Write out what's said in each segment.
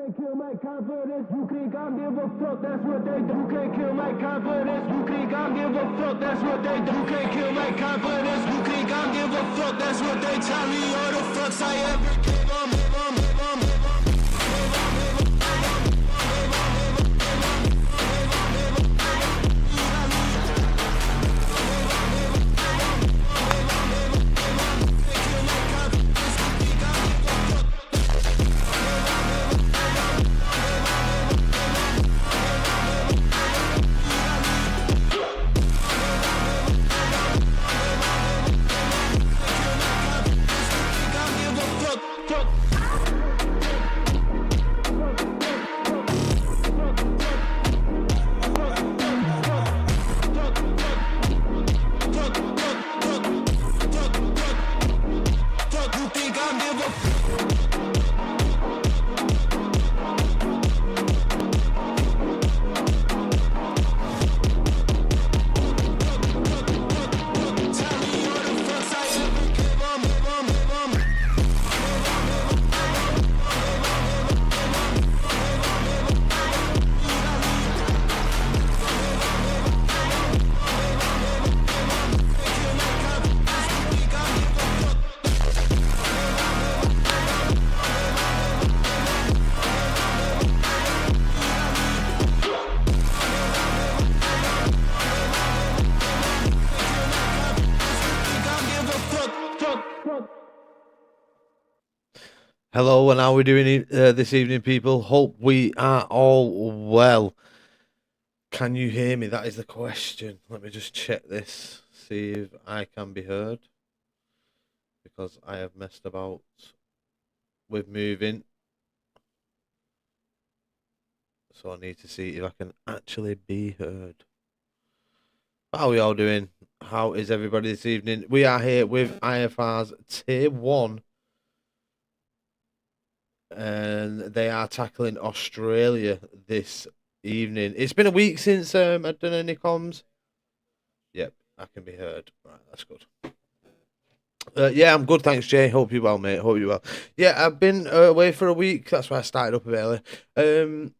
can't kill my confidence. You think I give a fuck? That's what they do. You can't kill my confidence. You think I give a fuck? That's what they do. You can't kill my confidence. You think I give a fuck? That's what they tell me. All the fucks I ever gave. Hello, and how are we doing this evening, people? Hope we are all well. Can you hear me? That is the question. Let me just check this, see if I can be heard, because I have messed about with moving. So I need to see if I can actually be heard. How are we all doing? How is everybody this evening? We are here with IFR's Tier 1. And they are tackling Australia this evening. It's been a week since I've done any comms. Yep, I can be heard. Right, that's good. Yeah, I'm good, thanks, Jay. Hope you're well, mate. Hope you're well. Yeah, I've been away for a week. That's why I started up a bit early.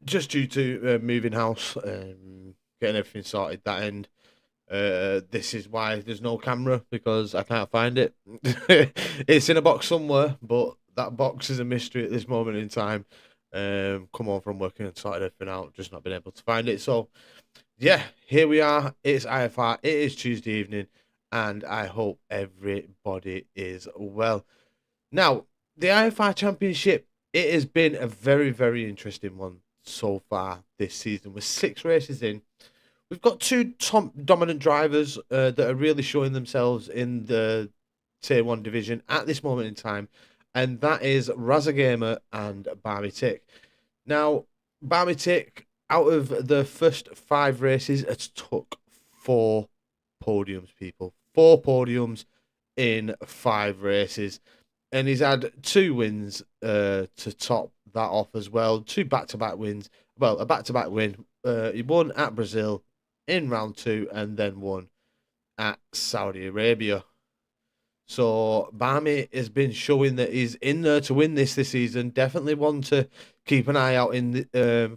Just due to moving house, getting everything sorted that end. This is why there's no camera, because I can't find it. It's in a box somewhere, but that box is a mystery at this moment in time. Come home from working and sorted everything out, just not been able to find it. So, yeah, here we are. It's IFR. It is Tuesday evening, and I hope everybody is well. Now, the IFR Championship, it has been a very, very interesting one so far this season. With 6 races in, we've got 2 top dominant drivers that are really showing themselves in the Tier 1 division at this moment in time, and that is Razza Gamer and Barmy Tick. Now, Barmy Tick, out of the first 5 races, has took 4 podiums, people. 4 podiums in 5 races. And he's had 2 wins to top that off as well. 2 back-to-back wins. Well, a back-to-back win. He won at Brazil in round 2 and then won at Saudi Arabia. So Barmy has been showing that he's in there to win this season. Definitely one to keep an eye out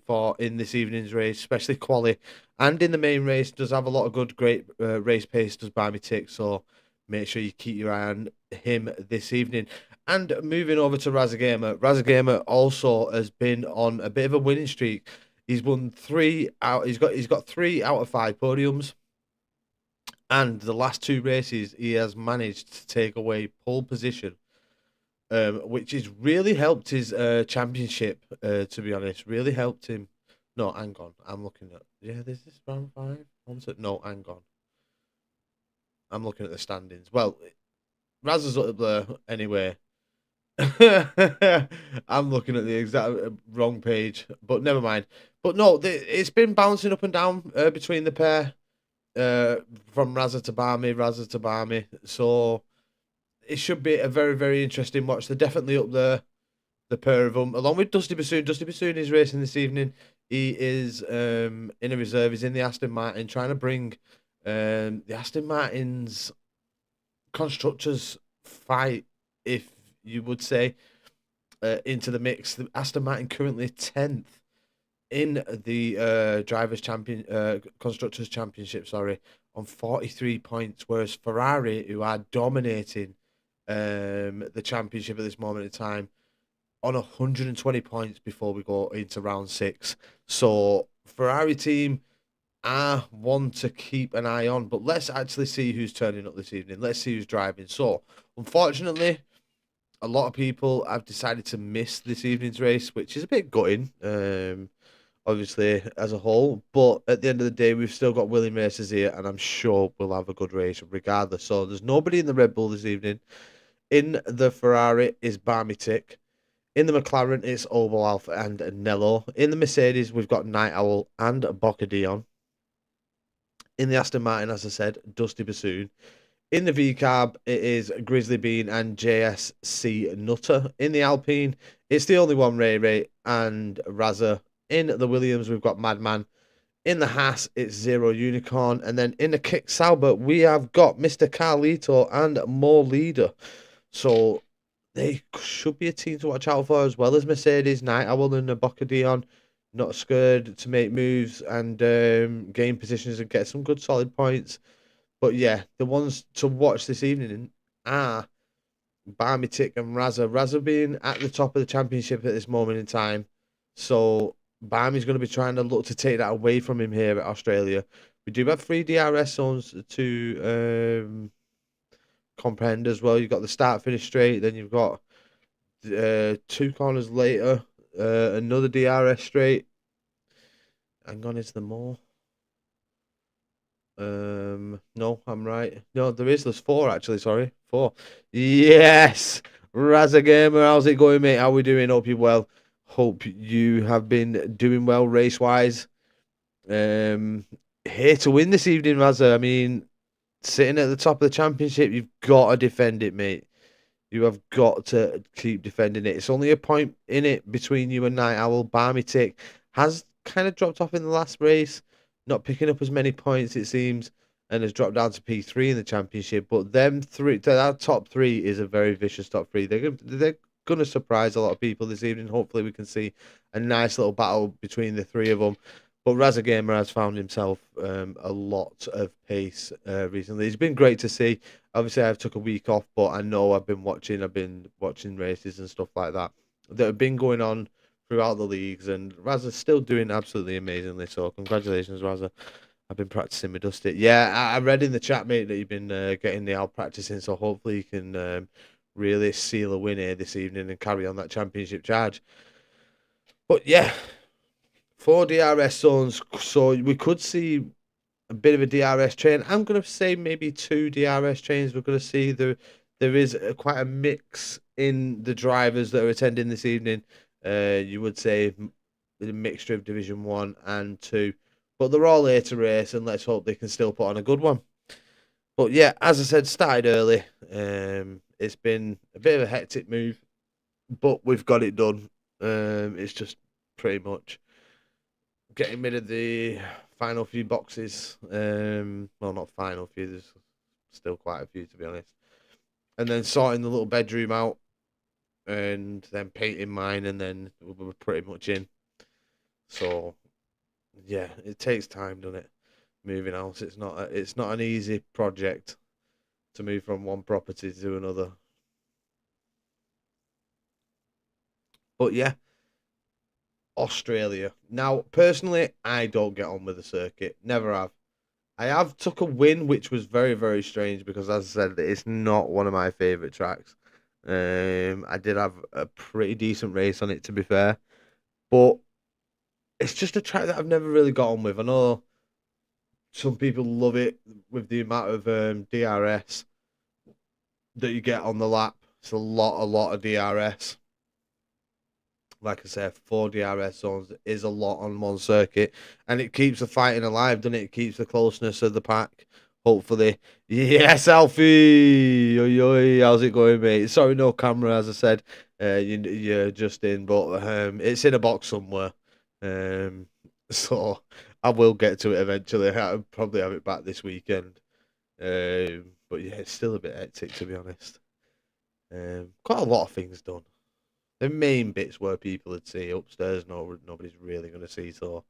for in this evening's race, especially quali, and in the main race. Does have a lot of great race pace. Does Barmy Tick? So make sure you keep your eye on him this evening. And moving over to Razza Gamer. Razza Gamer also has been on a bit of a winning streak. He's won 3 out. He's got 3 out of 5 podiums. And the last 2 races, he has managed to take away pole position, which has really helped his championship, to be honest. Really helped him. No, hang on. I'm looking at... Yeah, this is round 5. No, hang on. I'm looking at the standings. Well, Raz's up there anyway. I'm looking at the exact wrong page, but never mind. But no, it's been bouncing up and down between the pair. From Razza to Barmy. So it should be a very, very interesting watch. They're definitely up there, the pair of them, along with Dusty Bassoon. Dusty Bassoon is racing this evening. He is in a reserve. He's in the Aston Martin, trying to bring the Aston Martin's constructors fight, if you would say. into the mix. The Aston Martin currently 10th in the constructors championship, sorry, on 43 points, whereas Ferrari, who are dominating the championship at this moment in time, on 120 points before we go into round 6. So Ferrari team are one to keep an eye on, but let's actually see who's turning up this evening. Let's see who's driving. So unfortunately, a lot of people have decided to miss this evening's race, which is a bit gutting, obviously, as a whole. But at the end of the day, we've still got William races here, and I'm sure we'll have a good race regardless. So there's nobody in the Red Bull this evening. In the Ferrari is Barmy Tick. In the McLaren, it's Oval Alpha and Nello. In the Mercedes, we've got Night Owl and Boca Dion. In the Aston Martin, as I said, Dusty Bassoon. In the V-Carb, it is Grizzly Bean and JSC Nutter. In the Alpine, it's the only one, Ray Ray and Razza. In the Williams, we've got Madman. In the Haas, it's Zero Unicorn. And then in the Kick Sauber, we have got Mr. Carlito and Mo Leader. So they should be a team to watch out for, as well as Mercedes, Night Owl and the Boca Dion. Not scared to make moves and gain positions and get some good solid points. But yeah, the ones to watch this evening are Barmy Tick and Razza. Razza being at the top of the championship at this moment in time. So Barmy's going to be trying to look to take that away from him here at Australia. We do have 3 DRS zones to comprehend as well. You've got the start, finish straight. Then you've got 2 corners later, another DRS straight. Hang on, is there more? No, I'm right. No, there's 4 actually, sorry. 4. Yes! Razza Gamer, how's it going, mate? How we doing? Hope you're well. Hope you have been doing well race-wise. Here to win this evening, Razza. I mean, sitting at the top of the championship, you've got to defend it, mate. You have got to keep defending it. It's only a point in it between you and Night Owl. Barmy Tick has kind of dropped off in the last race, not picking up as many points, it seems, and has dropped down to P3 in the championship. But them 3, that top 3 is a very vicious top 3. They're going to surprise a lot of people this evening. Hopefully we can see a nice little battle between the 3 of them. But Razza Gamer has found himself a lot of pace recently. It's been great to see. Obviously, I've took a week off, but I know I've been watching races and stuff like that have been going on throughout the leagues, and Razza's still doing absolutely amazingly. So congratulations, Razza. I've been practicing my dusty. Yeah, I read in the chat, mate, that you've been getting the out practicing. So hopefully you can really seal a win here this evening and carry on that championship charge. But yeah, 4 DRS zones, so we could see a bit of a DRS chain. I'm going to say maybe 2 DRS chains. We're going to see there is quite a mix in the drivers that are attending this evening. You would say a mixture of Division 1 and 2. But they're all here to race, and let's hope they can still put on a good one. But yeah, as I said, started early. It's been a bit of a hectic move, but we've got it done. It's just pretty much getting rid of the final few boxes. Well, not final few. There's still quite a few, to be honest. And then sorting the little bedroom out, and then painting mine, and then we're pretty much in. So, yeah, it takes time, doesn't it? Moving house, it's not an easy project to move from one property to another. But yeah, Australia. Now, personally, I don't get on with the circuit. Never have. I have took a win, which was very, very strange because, as I said, it's not one of my favourite tracks. I did have a pretty decent race on it, to be fair. But it's just a track that I've never really got on with. I know some people love it with the amount of DRS that you get on the lap. It's a lot of DRS. Like I said, 4 DRS zones is a lot on one circuit, and it keeps the fighting alive, doesn't it? It keeps the closeness of the pack, hopefully. Yes, Alfie! Oi, oi, how's it going, mate? Sorry, no camera, as I said. You're just in, but it's in a box somewhere. So I will get to it eventually. I'll probably have it back this weekend. But yeah, it's still a bit hectic, to be honest. Quite a lot of things done. The main bits where people would see upstairs, nobody's really going to see, so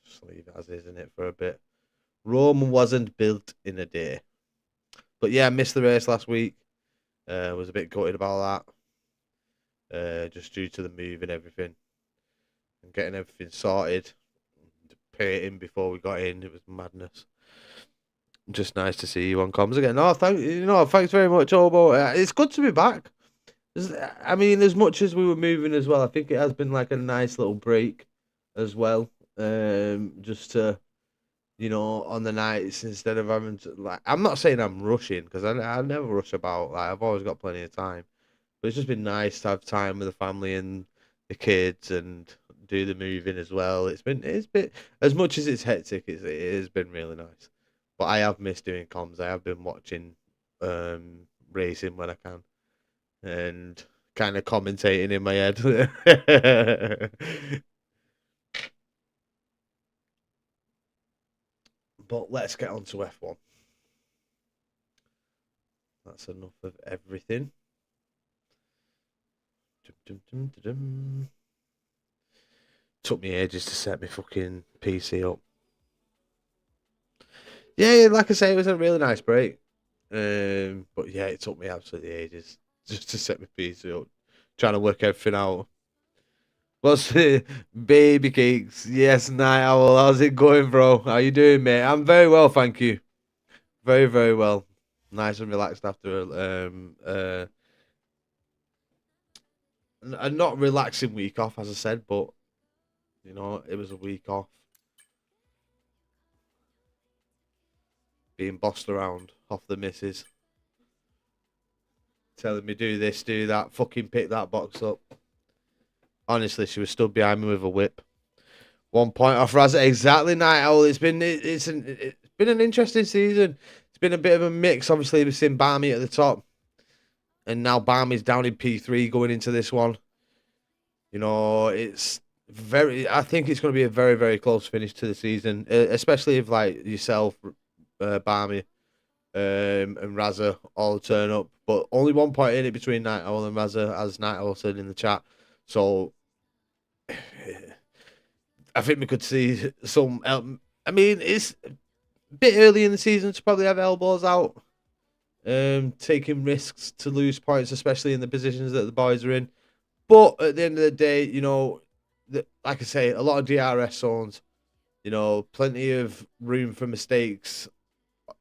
just leave it as is, in it, for a bit. Rome wasn't built in a day. But yeah, I missed the race last week. Was a bit gutted about that. Just due to the move and everything. And getting everything sorted. Painting before we got in. It was madness. Just nice to see you on comms again. No, thanks very much, Obo. It's good to be back. I mean, as much as we were moving as well, I think it has been like a nice little break as well. Just to, on the nights, instead of having to, like, I'm not saying I'm rushing, because I never rush about. Like, I've always got plenty of time. But it's just been nice to have time with the family and the kids and do the moving as well. It's been as much as it's hectic, it has been really nice. But I have missed doing comms. I have been watching racing when I can and kind of commentating in my head. But let's get on to F1. That's enough of everything. Took me ages to set my fucking PC up. Yeah, like I say, it was a really nice break. But yeah, it took me absolutely ages just to set my PC up, trying to work everything out. What's baby cakes? Yes, Night Owl. How's it going, bro? How you doing, mate? I'm very well, thank you. Very, very well. Nice and relaxed after a not relaxing week off, as I said, but it was a week off. Being bossed around off the missus. Telling me do this, do that, fucking pick that box up. Honestly, she was stood behind me with a whip. 1 point off Raza. Exactly, Night Owl. It's been an interesting season. It's been a bit of a mix. Obviously, we've seen Barmy at the top. And now Barmy's down in P3 going into this one. It's I think it's going to be a very, very close finish to the season. Especially if, like, yourself, Barmy, and Raza all turn up. But only 1 point in it between Night Owl and Raza, as Night Owl said in the chat. So I think we could see some. I mean, it's a bit early in the season to probably have elbows out, taking risks to lose points, especially in the positions that the boys are in. But at the end of the day, like I say, a lot of DRS zones, plenty of room for mistakes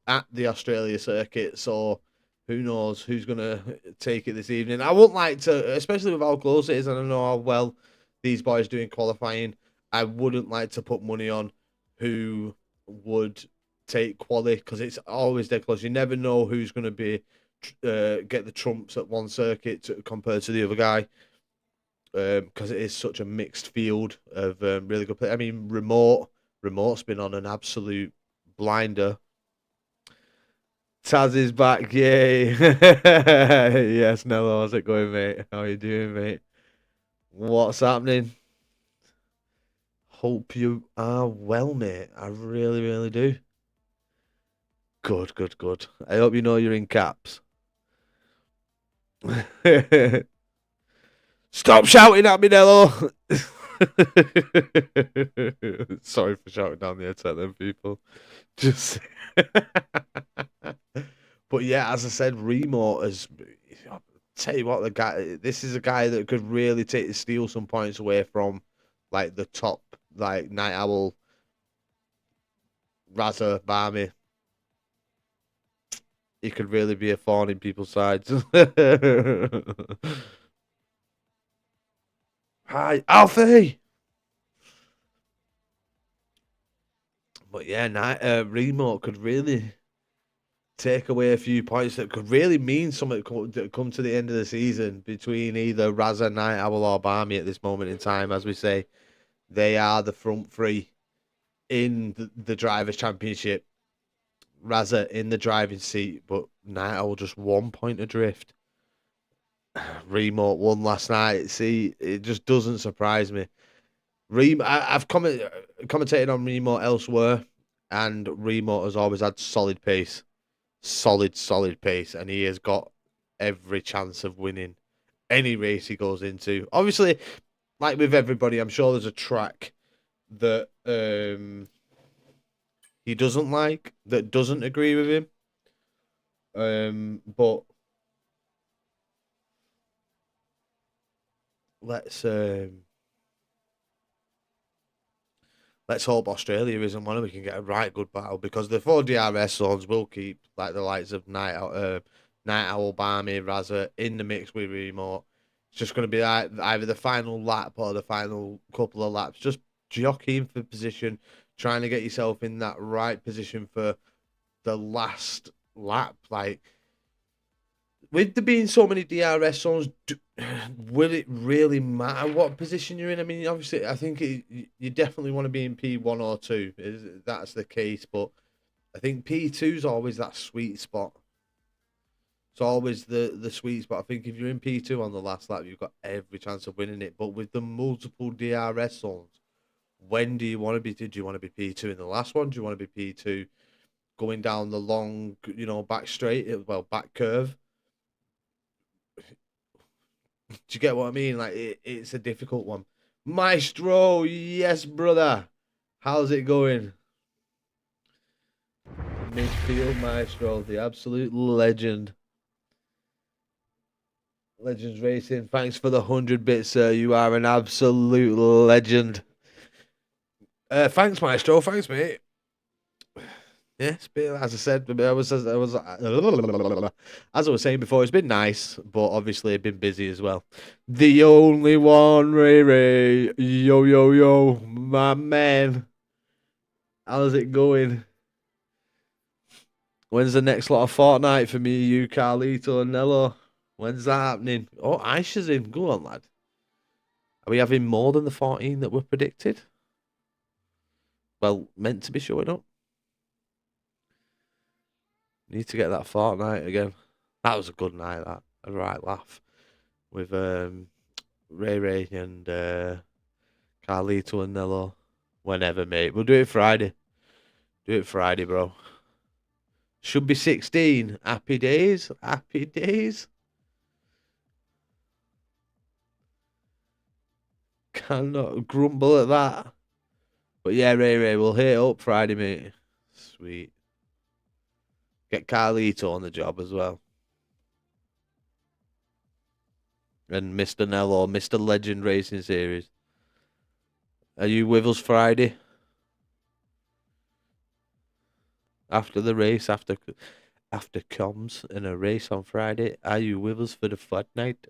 at the Australia circuit. So who knows who's going to take it this evening. I wouldn't like to, especially with how close it is, and I know how well these boys do in qualifying, I wouldn't like to put money on who would take quali, because it's always dead close. You never know who's going to be get the trumps at one circuit compared to the other guy, because it is such a mixed field of really good players. I mean, Remote's been on an absolute blinder. Taz is back, yay. Yes, Nello, how's it going, mate? How are you doing, mate? What's happening? Hope you are well, mate. I really, really do. Good, good, good. I hope you know you're in caps. Stop shouting at me, Nello. Sorry for shouting down the headset then, people. Just but yeah, as I said, Remo has, I'll tell you what, this is a guy that could really steal some points away from, like, the top, like, Night Owl, Raza, Barmy. He could really be a thorn in people's sides. Hi, Alfie! But yeah, Remo could really take away a few points that could really mean something come to the end of the season between either Raza, Night Owl, or Barmy at this moment in time. As we say, they are the front three in the Drivers' Championship. Raza in the driving seat, but Night Owl just 1 point adrift. Remo won last night. See, it just doesn't surprise me. I've commentated on Remo elsewhere, and Remo has always had solid pace. Solid pace, and he has got every chance of winning any race he goes into. Obviously, like with everybody, I'm sure there's a track that he doesn't like, that doesn't agree with him. But let's hope Australia isn't one and we can get a right good battle, because the 4 DRS zones will keep like the likes of Night Owl, Barmy, Razza in the mix with Remote. It's just going to be like either the final lap or the final couple of laps, just jockeying for position, trying to get yourself in that right position for the last lap. Like, with there being so many DRS zones, will it really matter what position you're in? I mean, obviously, I think you definitely want to be in P1 or 2. That's the case, but I think P2 is always that sweet spot. It's always the sweet spot. I think if you're in P2 on the last lap, you've got every chance of winning it. But with the multiple DRS zones, when do you want to be? Do you want to be P2 in the last one? Do you want to be P2 going down the long, back straight, back curve? Do you get what I mean? Like, it's a difficult one. Maestro, yes, brother. How's it going? Midfield Maestro, the absolute legend. Legends Racing, thanks for the 100 bits, sir. You are an absolute legend. Thanks, Maestro. Thanks, mate. Yeah, it's been, as I said, as I was saying before, it's been nice, but obviously I've been busy as well. The only one, Ray. Yo, my man. How's it going? When's the next lot of Fortnite for me, you, Carlito, and Nello? When's that happening? Oh, Aisha's in. Go on, lad. Are we having more than the 14 that were predicted? Well, meant to be showing up. Need to get that Fortnite again. That was a good night, that. A right laugh. With Ray and Carlito and Nello. Whenever, mate. We'll do it Friday. Do it Friday, bro. Should be 16. Happy days. Happy days. Cannot grumble at that. But yeah, Ray, we'll hit it up Friday, mate. Sweet. Get Carlito on the job as well. And Mr. Nello, Mr. Legend Racing Series. Are you with us Friday? After the race, after comms and a race on Friday, are you with us for the Fortnite?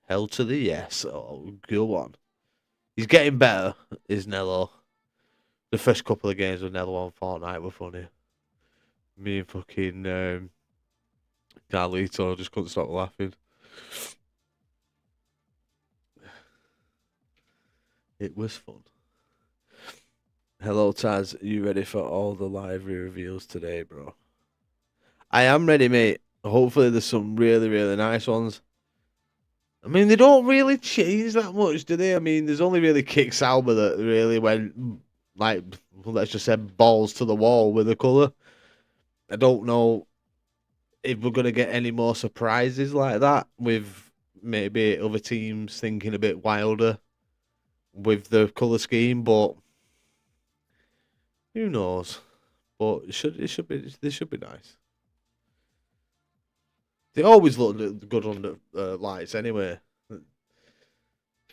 Hell to the yes. Oh, go on. He's getting better, is Nello. The first couple of games with Nello on Fortnite were funny. Me and fucking Carlito just couldn't stop laughing. It was fun. Hello, Taz. Are you ready for all the live reveals today, bro? I am ready, mate. Hopefully there's some really, really nice ones. I mean, they don't really change that much, do they? I mean, there's only really Kick Sauber that really went, like, let's just say balls to the wall with the colour. I don't know if we're going to get any more surprises like that, with maybe other teams thinking a bit wilder with the colour scheme, but who knows? But they should be nice. They always look good under lights anyway.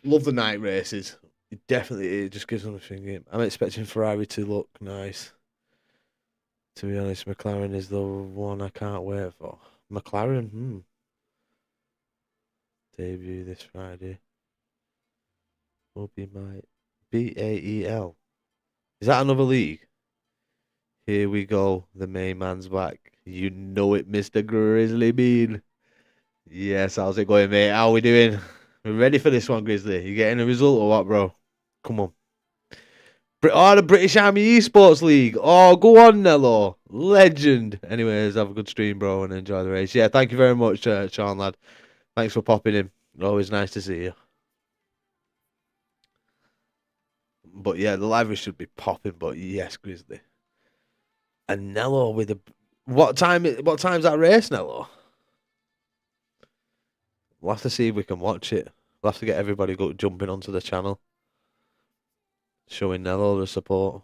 Love the night races. It just gives them a thinking. I'm expecting Ferrari to look nice. To be honest, McLaren is the one I can't wait for. McLaren, debut this Friday. Will be my BAEL. Is that another league? Here we go. The main man's back. You know it, Mr. Grizzly Bean. Yes, how's it going, mate? How we doing? We're ready for this one, Grizzly. You getting a result or what, bro? Come on. Oh, the British Army Esports League. Oh, go on, Nello. Legend. Anyways, have a good stream, bro, and enjoy the race. Yeah, thank you very much, Sean, lad. Thanks for popping in. Always nice to see you. But yeah, the live should be popping, but yes, Grizzly. And Nello with a... What time's that race, Nello? We'll have to see if we can watch it. We'll have to get everybody jumping onto the channel, showing Nello the support.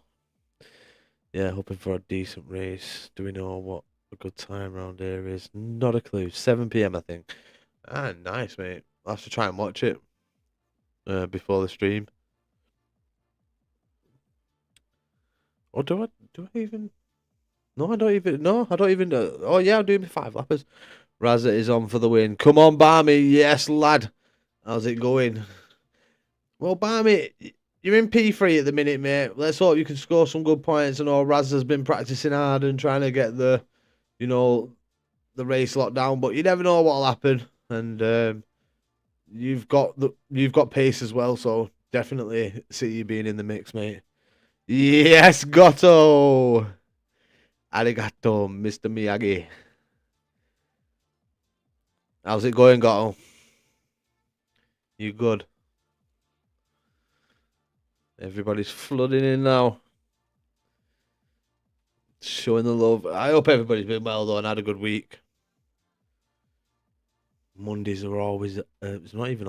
Yeah, hoping for a decent race. Do we know what a good time around here is? Not a clue. 7 p.m. I think. Ah, nice, mate. I'll have to try and watch it before the stream. Or do I even? No, I don't even. No, I don't even. Oh yeah, I'm doing my 5 lappers. Razza is on for the win. Come on, Barmy. Yes, lad. How's it going? Well, Barmy, you're in P3 at the minute, mate. Let's hope you can score some good points. I know Razza's been practicing hard and trying to get the, the race locked down, but you never know what'll happen. And you've got pace as well, so definitely see you being in the mix, mate. Yes, Goto. Arigato, Mr. Miyagi. How's it going, Goto? You good? Everybody's flooding in now. Showing the love. I hope everybody's been well, though, and had a good week. Mondays are always. We're not even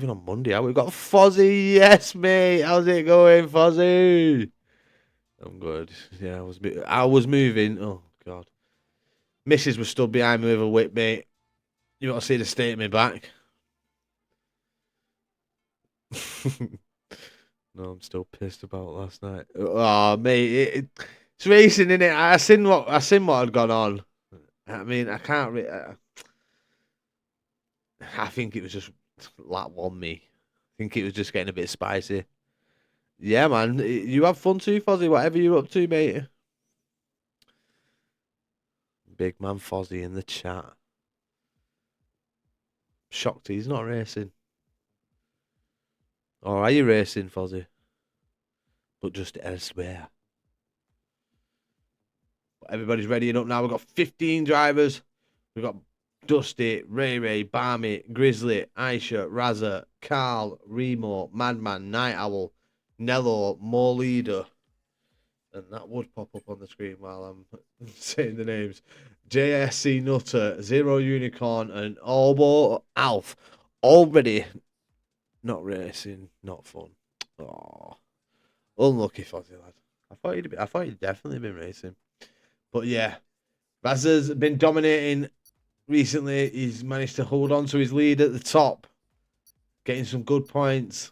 on Monday. We've got Fozzie. Yes, mate. How's it going, Fozzie? I'm good. Yeah, I was moving. Oh God. Mrs. was stood behind me with a whip, mate. You got to see the state of me back. No, I'm still pissed about last night. Oh, mate, it's racing, innit? I seen what had gone on. I mean, I can't. I think it was just lap 1 me. I think it was just getting a bit spicy. Yeah, man. You have fun too, Fozzie. Whatever you're up to, mate. Big man Fozzie in the chat. Shocked he's not racing. Or are you racing, Fozzie? But just elsewhere. Everybody's readying up now. We've got 15 drivers. We've got Dusty, Ray, Barmy, Grizzly, Aisha, Razza, Carl, Remo, Madman, Night Owl, Nello, More Leader. And that would pop up on the screen while I'm saying the names. JSC Nutter, Zero Unicorn, and Albo Alf. Already not racing, not fun. Oh, unlucky Fozzie, lad. I thought you'd definitely been racing. But yeah, Razza's been dominating recently. He's managed to hold on to his lead at the top, getting some good points.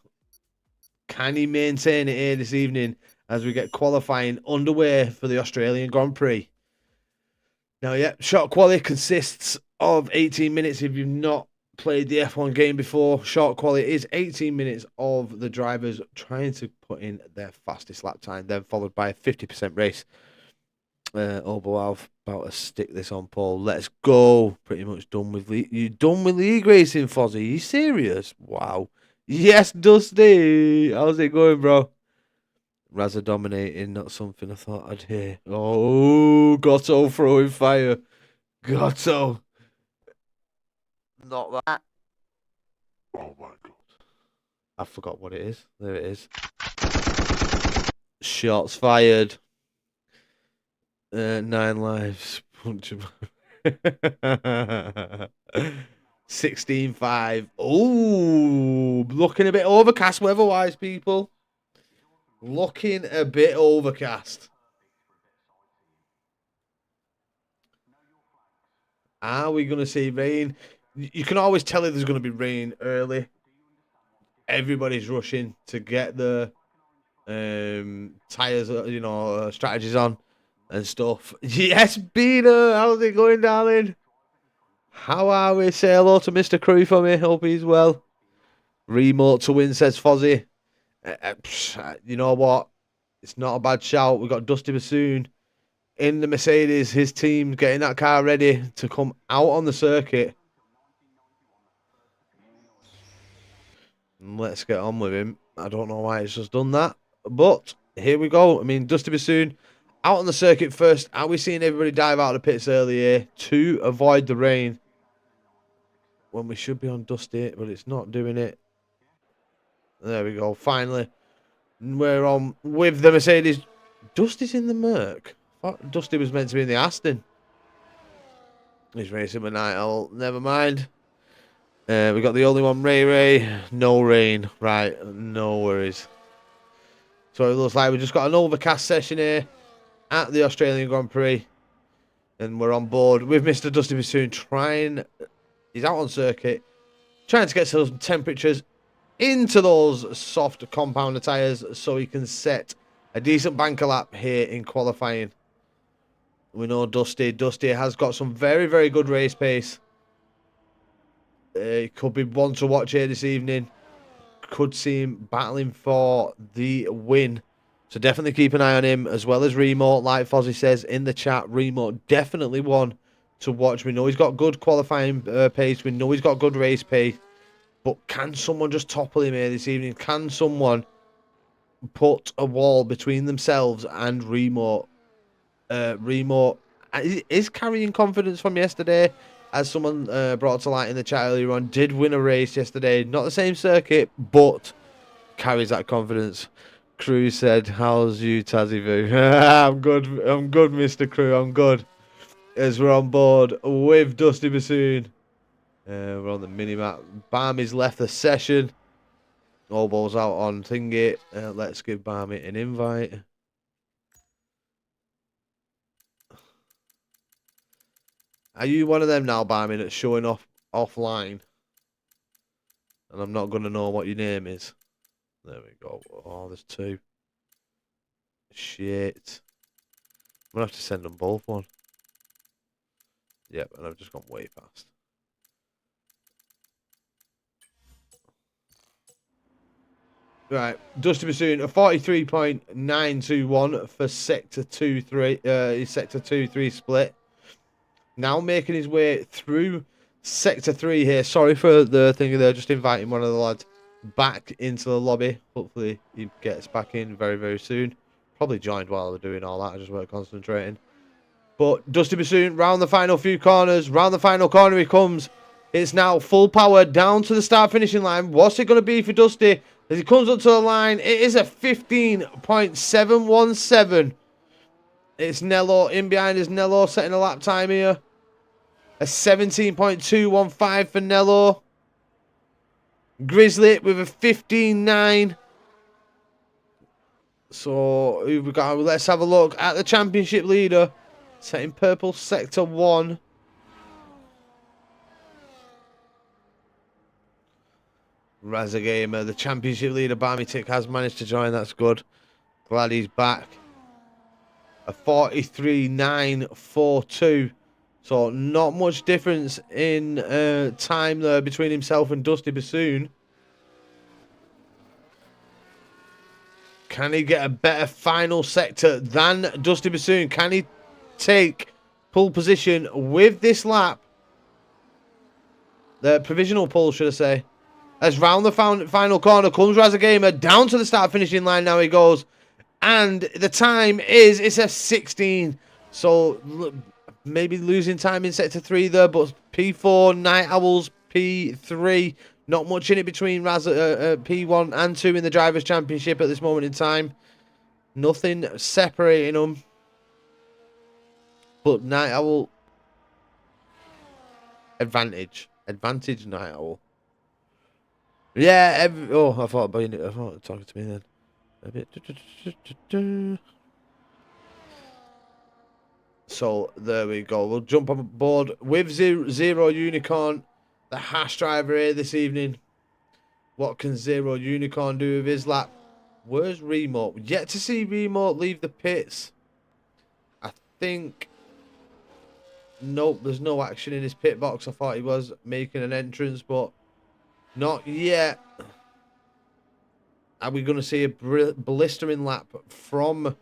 Can he maintain it here this evening as we get qualifying underway for the Australian Grand Prix? Now, yeah, short quali consists of 18 minutes. If you've not played the F1 game before, short quali is 18 minutes of the drivers trying to put in their fastest lap time, then followed by a 50% race. Obo Alf about to stick this on pole. Let's go. Pretty much done with league. You done with league racing, Fozzie? Are you serious? Wow. Yes, Dusty. How's it going, bro? Razza dominating, not something I thought I'd hear. Oh, Goto throwing fire. Goto. Not that. Oh my God. I forgot what it is. There it is. Shots fired. 9 lives. 16-5. Oh, looking a bit overcast weather-wise, people. Looking a bit overcast. Are we going to see rain? You can always tell if there's going to be rain early. Everybody's rushing to get the tyres, strategies on and stuff. Yes, Bina, how's it going, darling? How are we? Say hello to Mr. Crew for me. Hope he's well. Remote to win, says Fozzie. You know what? It's not a bad shout. We've got Dusty Bassoon in the Mercedes. His team getting that car ready to come out on the circuit. Let's get on with him. I don't know why it's just done that. But here we go. I mean, Dusty Bassoon out on the circuit first. Are we seeing everybody dive out of the pits early here to avoid the rain? When we should be on Dusty, but it's not doing it. There we go. Finally, we're on with the Mercedes. Dusty's in the Merc. I thought Dusty was meant to be in the Aston. He's racing with Night Owl. Never mind. We got the only one, Ray. No rain. Right, no worries. So it looks like we just got an overcast session here at the Australian Grand Prix. And we're on board with Mr. Dusty Bassoon he's out on circuit, trying to get some temperatures into those soft compounder tyres so he can set a decent banker lap here in qualifying. We know Dusty has got some very, very good race pace. It could be one to watch here this evening. Could see him battling for the win. So definitely keep an eye on him, as well as Remo. Like Fozzie says in the chat, Remo definitely one to watch. We know he's got good qualifying pace. We know he's got good race pace. But can someone just topple him here this evening? Can someone put a wall between themselves and Remo? Remo is carrying confidence from yesterday, as someone brought to light in the chat earlier on. Did win a race yesterday, not the same circuit, but carries that confidence. Crew said, "How's you, Tazzy Vu?" I'm good, Mr. Crew, I'm good. As we're on board with Dusty Bassoon. We're on the mini-map. Barmy's left the session. All balls out on thingy. Let's give Barmy an invite. Are you one of them now, Barmy, that's showing off offline? And I'm not going to know what your name is. There we go. Oh, there's two. Shit. I'm going to have to send them both one. Yep, and I've just gone way past. Right, Dusty Bassoon, a 43.921 for Sector 2-3, Sector 2-3 split. Now making his way through Sector 3 here. Sorry for the thing there, just inviting one of the lads back into the lobby. Hopefully he gets back in very, very soon. Probably joined while we're doing all that, I just weren't concentrating. But Dusty Bassoon, round the final few corners, round the final corner he comes. It's now full power down to the start finishing line. What's it going to be for Dusty? As he comes up to the line, it is a 15.717. It's Nello in behind us. Nello setting a lap time here. A 17.215 for Nello. Grizzly with a 15.9. So who we got? Let's have a look at the championship leader. Setting purple Sector 1. Razagamer, the championship leader, Barmy Tick, has managed to join. That's good. Glad he's back. A 43.942. So not much difference in time there between himself and Dusty Bassoon. Can he get a better final sector than Dusty Bassoon? Can he take pole position with this lap? The provisional pole, should I say. As round the final corner comes Razagamer, down to the start finishing line now he goes. And the time is, it's a 16. So maybe losing time in Sector 3 there, but P4, Night Owls, P3. Not much in it between P1 and 2 in the Drivers' Championship at this moment in time. Nothing separating them. But Night Owl, advantage. Advantage Night Owl. Yeah, I thought talking to me then. A bit. So there we go. We'll jump on board with Zero Unicorn, the Haas driver here this evening. What can Zero Unicorn do with his lap? Where's Remo? Yet to see Remo leave the pits. I think. Nope, there's no action in his pit box. I thought he was making an entrance, but not yet. Are we going to see a blistering lap from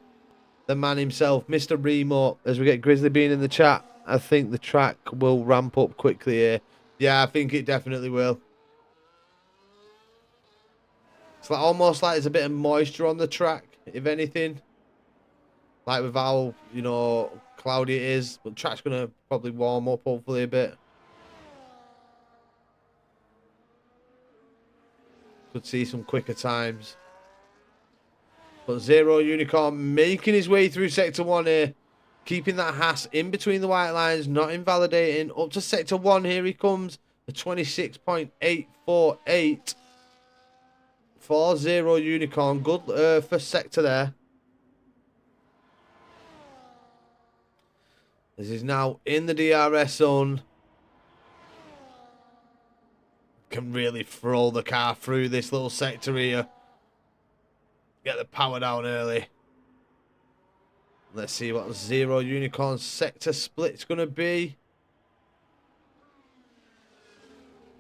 the man himself, Mr. Remo? As we get Grizzly Bean in the chat, I think the track will ramp up quickly here. Yeah, I think it definitely will. It's like almost like there's a bit of moisture on the track, if anything. Like with how, you know, cloudy it is. But the track's going to probably warm up, hopefully, a bit. Could see some quicker times. But Zero Unicorn making his way through Sector 1 here. Keeping that Haas in between the white lines. Not invalidating. Up to Sector 1. Here he comes. A 26.848 for Zero Unicorn. Good first sector there. This is now in the DRS zone. Can really throw the car through this little sector here. Get the power down early. Let's see what Zero Unicorn sector split's going to be.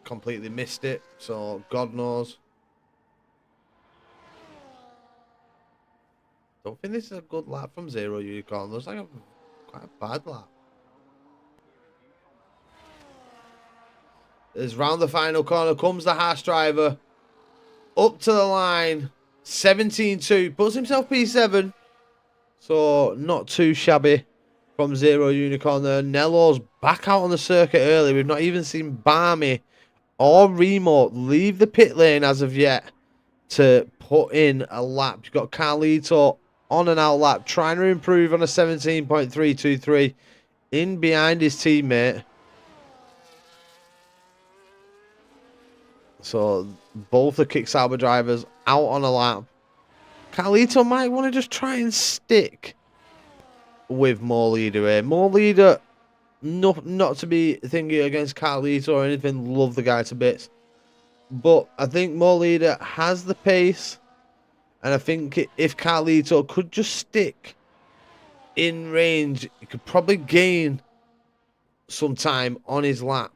Completely missed it, so God knows. Don't think this is a good lap from Zero Unicorn. Looks like quite a bad lap. As round the final corner comes the Haas driver. Up to the line. 17.2. Puts himself P7. So not too shabby from Zero Unicorn there. Nello's back out on the circuit early. We've not even seen Barmy or Remo leave the pit lane as of yet to put in a lap. You've got Carlito on an out lap, trying to improve on a 17.323 in behind his teammate. So both the Kick Sauber drivers out on a lap. Carlito might want to just try and stick with Mo Leader here. Mo Leader, not to be thinking against Carlito or anything, love the guy to bits. But I think Mo Leader has the pace. And I think if Carlito could just stick in range, he could probably gain some time on his lap.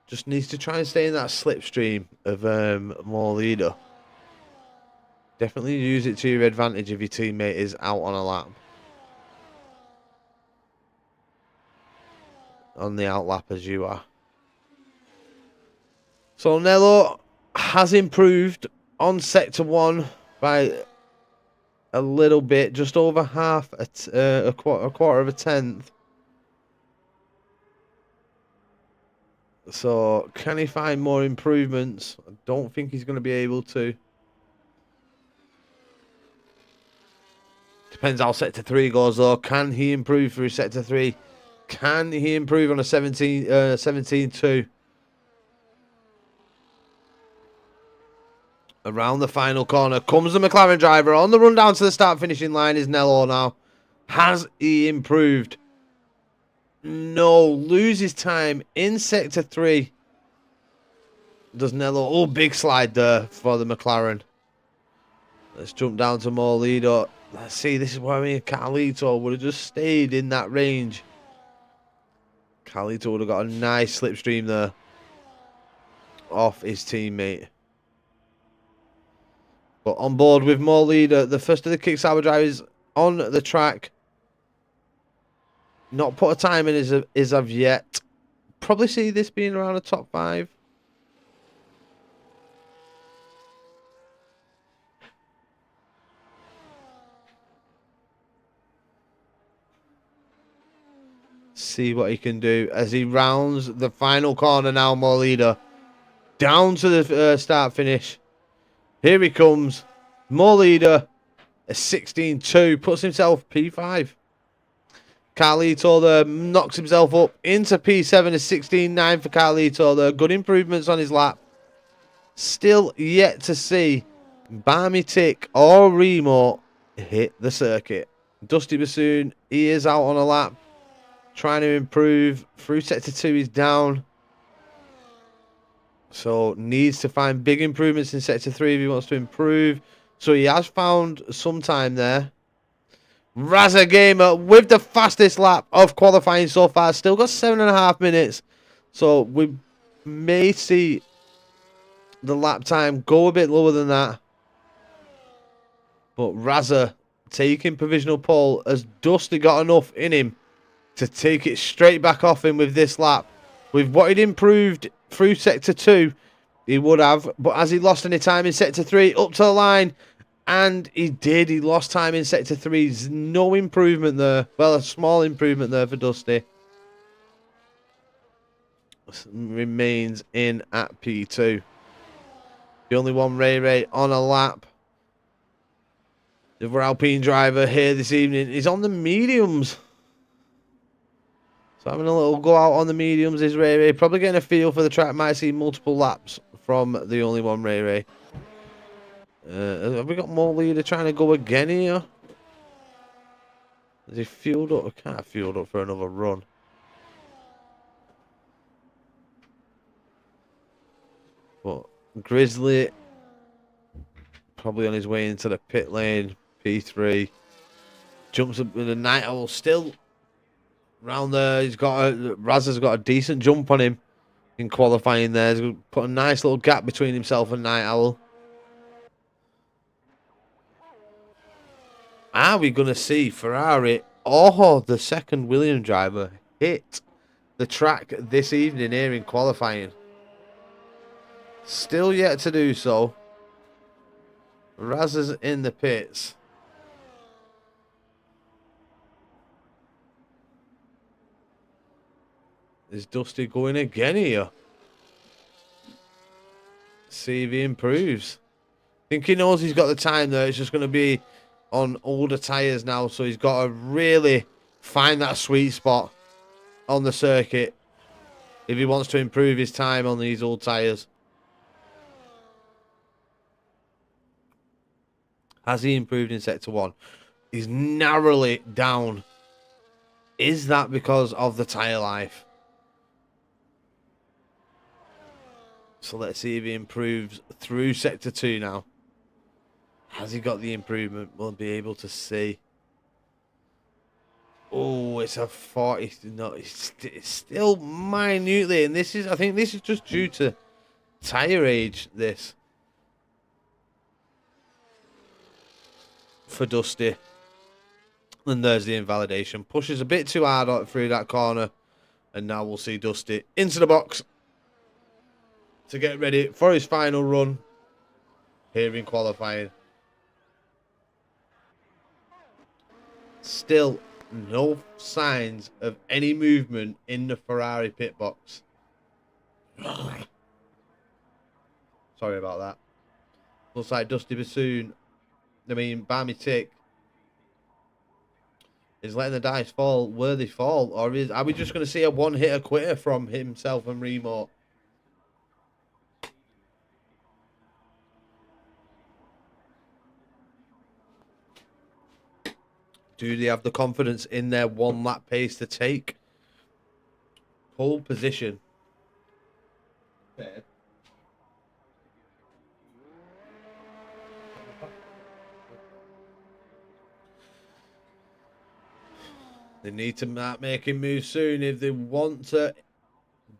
Just needs to try and stay in that slipstream of Mo Leader. Definitely use it to your advantage if your teammate is out on a lap. On the out lap as you are. So Nello has improved on sector 1 by a little bit, just over half, a quarter of a tenth. So can he find more improvements? I don't think he's going to be able to. Depends how sector 3 goes though. Can he improve through sector 3? Can he improve on a 17.2? Around the final corner comes the McLaren driver. On the run down to the start finishing line is Nello now. Has he improved? No. Loses time in sector 3. Does Nello? Oh, big slide there for the McLaren. Let's jump down to Mo Leader. Let's see. This is where I mean Carlito would have just stayed in that range. Carlito would have got a nice slipstream there off his teammate. But on board with Mo Leader, the first of the Kick Sauber drivers on the track. Not put a time in as of yet. Probably see this being around the top 5. See what he can do as he rounds the final corner now, Mo Leader. Down to the start finish. Here he comes. Mo Leader, a 16.2, puts himself P5. Carlito there knocks himself up into P7, a 16.9 for Carlito there. Good improvements on his lap. Still yet to see Barmy Tick or Remo hit the circuit. Dusty Bassoon, he is out on a lap. Trying to improve. Through sector 2 he's down. So needs to find big improvements in sector 3 if he wants to improve. So he has found some time there. Raza Gamer with the fastest lap of qualifying so far. Still got 7.5 minutes. So we may see the lap time go a bit lower than that. But Raza taking provisional pole. Has Dusty got enough in him to take it straight back off him with this lap? With what he'd improved through sector 2, he would have. But has he lost any time in sector 3? Up to the line. And he did. He lost time in sector 3. There's no improvement there. Well, a small improvement there for Dusty. Remains in at P2. The only one Ray on a lap. The other Alpine driver here this evening is on the mediums. So having a little go out on the mediums is Ray Ray. Probably getting a feel for the track. Might see multiple laps from the only one Ray Ray. Have we got more leader trying to go again here? Is he fueled up? I can't fueled up for another run. But Grizzly probably on his way into the pit lane. P3 jumps up with a Night Owl still round there. Raz has got a decent jump on him in qualifying there. He's put a nice little gap between himself and Night Owl. Are we going to see Ferrari or the second Williams driver hit the track this evening here in qualifying? Still yet to do so. Raz is in the pits. Is Dusty going again here? See if he improves. I think he knows he's got the time there. It's just going to be on older tyres now. So he's got to really find that sweet spot on the circuit if he wants to improve his time on these old tyres. Has he improved in Sector 1? He's narrowly down. Is that because of the tyre life? So let's see if he improves through Sector 2 now. Has he got the improvement? We'll be able to see. Oh, it's a 40. No, it's still minutely. And this is, I think this is just due to tyre age, this. For Dusty. And there's the invalidation. Pushes a bit too hard through that corner. And now we'll see Dusty into the box to get ready for his final run here in qualifying. Still no signs of any movement in the Ferrari pit box. Sorry about that. Looks like Dusty Bassoon, Barmy Tick, is letting the dice fall where they fall. Or are we just going to see a one-hitter quitter from himself and Remote? Do they have the confidence in their one lap pace to take pole position? They need to start making moves soon if they want to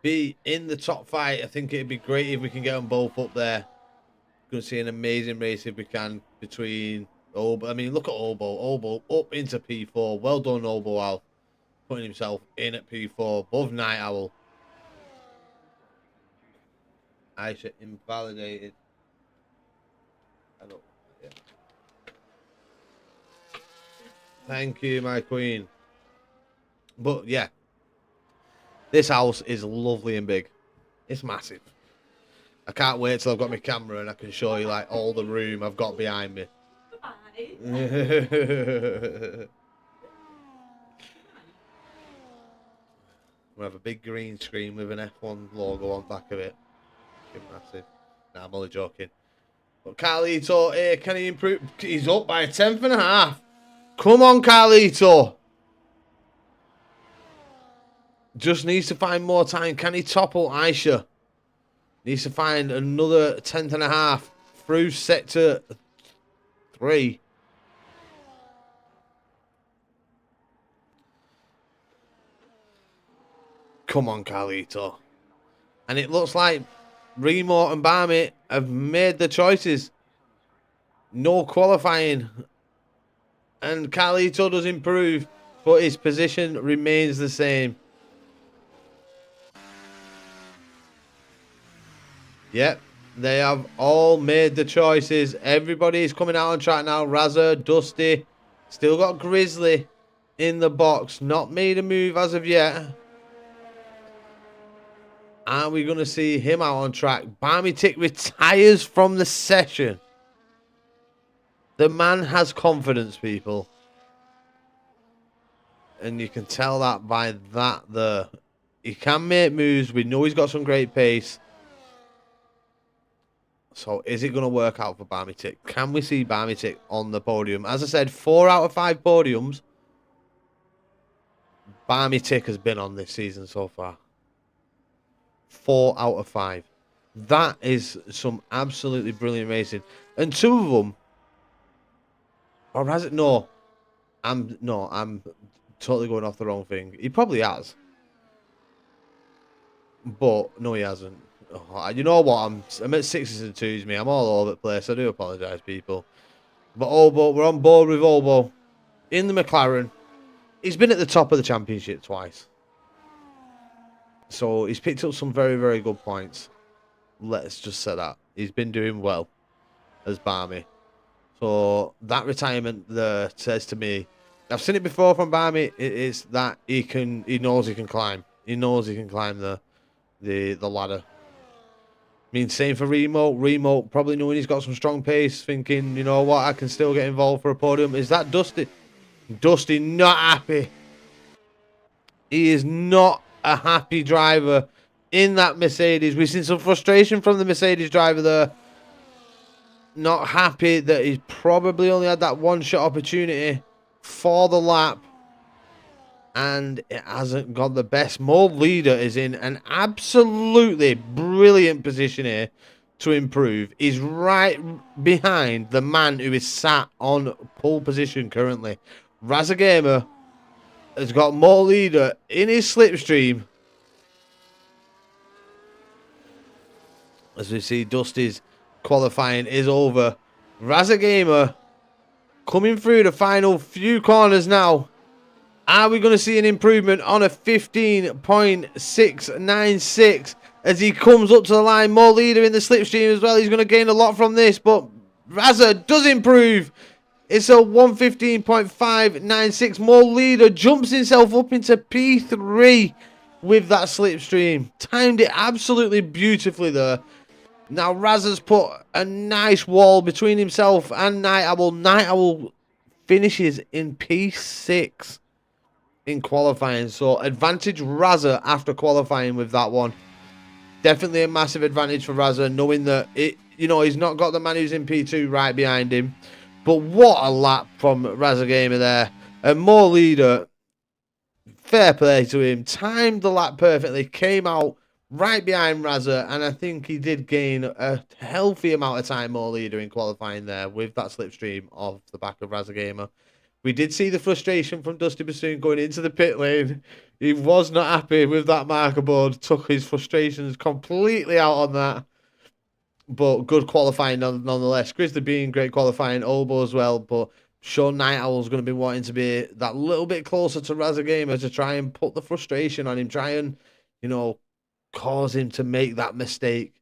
be in the top fight. I think it'd be great if we can get them both up there. Going to see an amazing race if we can between Obo. I mean, look at Obo. Obo up into P4. Well done, Obo Al. Putting himself in at P4 above Night Owl. Aisha invalidated. Yeah. Thank you, my queen. But yeah, this house is lovely and big. It's massive. I can't wait till I've got my camera and I can show you like all the room I've got behind me. We have a big green screen with an F1 logo on the back of it. It's massive. Nah, I'm only joking. But Carlito here, can he improve? He's up by a 10.5. Come on, Carlito. Just needs to find more time. Can he topple Aisha? Needs to find another 10.5 through Sector 3. Come on, Carlito. And it looks like Remote and Barmy have made the choices. No qualifying. And Carlito does improve, but his position remains the same. Yep, they have all made the choices. Everybody's coming out on track now. Razza, Dusty, still got Grizzly in the box. Not made a move as of yet. Are we going to see him out on track? Barmy Tick retires from the session. The man has confidence, people. And you can tell that by that. He can make moves. We know he's got some great pace. So is it going to work out for Barmytic? Can we see Barmytic on the podium? As I said, 4 out of 5 podiums Barmytic has been on this season so far. 4 out of 5. That is some absolutely brilliant racing. And 2 of them, or has it? No, I'm totally going off the wrong thing. He probably has, but no, he hasn't. Oh, you know what? I'm at 6s and 2s, me. I'm all over the place. I do apologise, people. But Obo, we're on board with Obo in the McLaren. He's been at the top of the championship twice, so he's picked up some very, very good points. Let's just say that he's been doing well as Barmy. So that retirement there says to me, I've seen it before from Barmy. It's that he knows he can climb. He knows he can climb the ladder. I mean, same for Remo. Remo probably knowing he's got some strong pace, thinking, you know what, I can still get involved for a podium. Is that Dusty? Dusty not happy. He is not a happy driver in that Mercedes. We've seen some frustration from the Mercedes driver there. Not happy that he's probably only had that one-shot opportunity for the lap. And it hasn't got the best. Mo Leader is in an absolutely brilliant position here to improve. He's right behind the man who is sat on pole position currently. Razagamer has got Mo Leader in his slipstream. As we see, Dusty's qualifying is over. Razagamer coming through the final few corners now. Are we going to see an improvement on a 15.696 as he comes up to the line? More Leader in the slipstream as well. He's going to gain a lot from this, but Razza does improve. It's a 115.596. More Leader jumps himself up into P3 with that slipstream. Timed it absolutely beautifully there. Now Razza's put a nice wall between himself and Night Owl. Night Owl finishes in P6 in qualifying. So advantage Razza after qualifying with that one. Definitely a massive advantage for Razza, knowing that he's not got the man who's in P2 right behind him. But what a lap from Razza Gamer there. And More Leader, fair play to him, timed the lap perfectly, came out right behind Razza, and I think he did gain a healthy amount of time. More Leader in qualifying there with that slipstream off the back of Razza Gamer. We did see the frustration from Dusty Bassoon going into the pit lane. He was not happy with that marker board. Took his frustrations completely out on that. But good qualifying nonetheless. Grizzly being great qualifying. Obo as well. But sure, Night Owl's going to be wanting to be that little bit closer to Razza Gamer to try and put the frustration on him. Try and, cause him to make that mistake.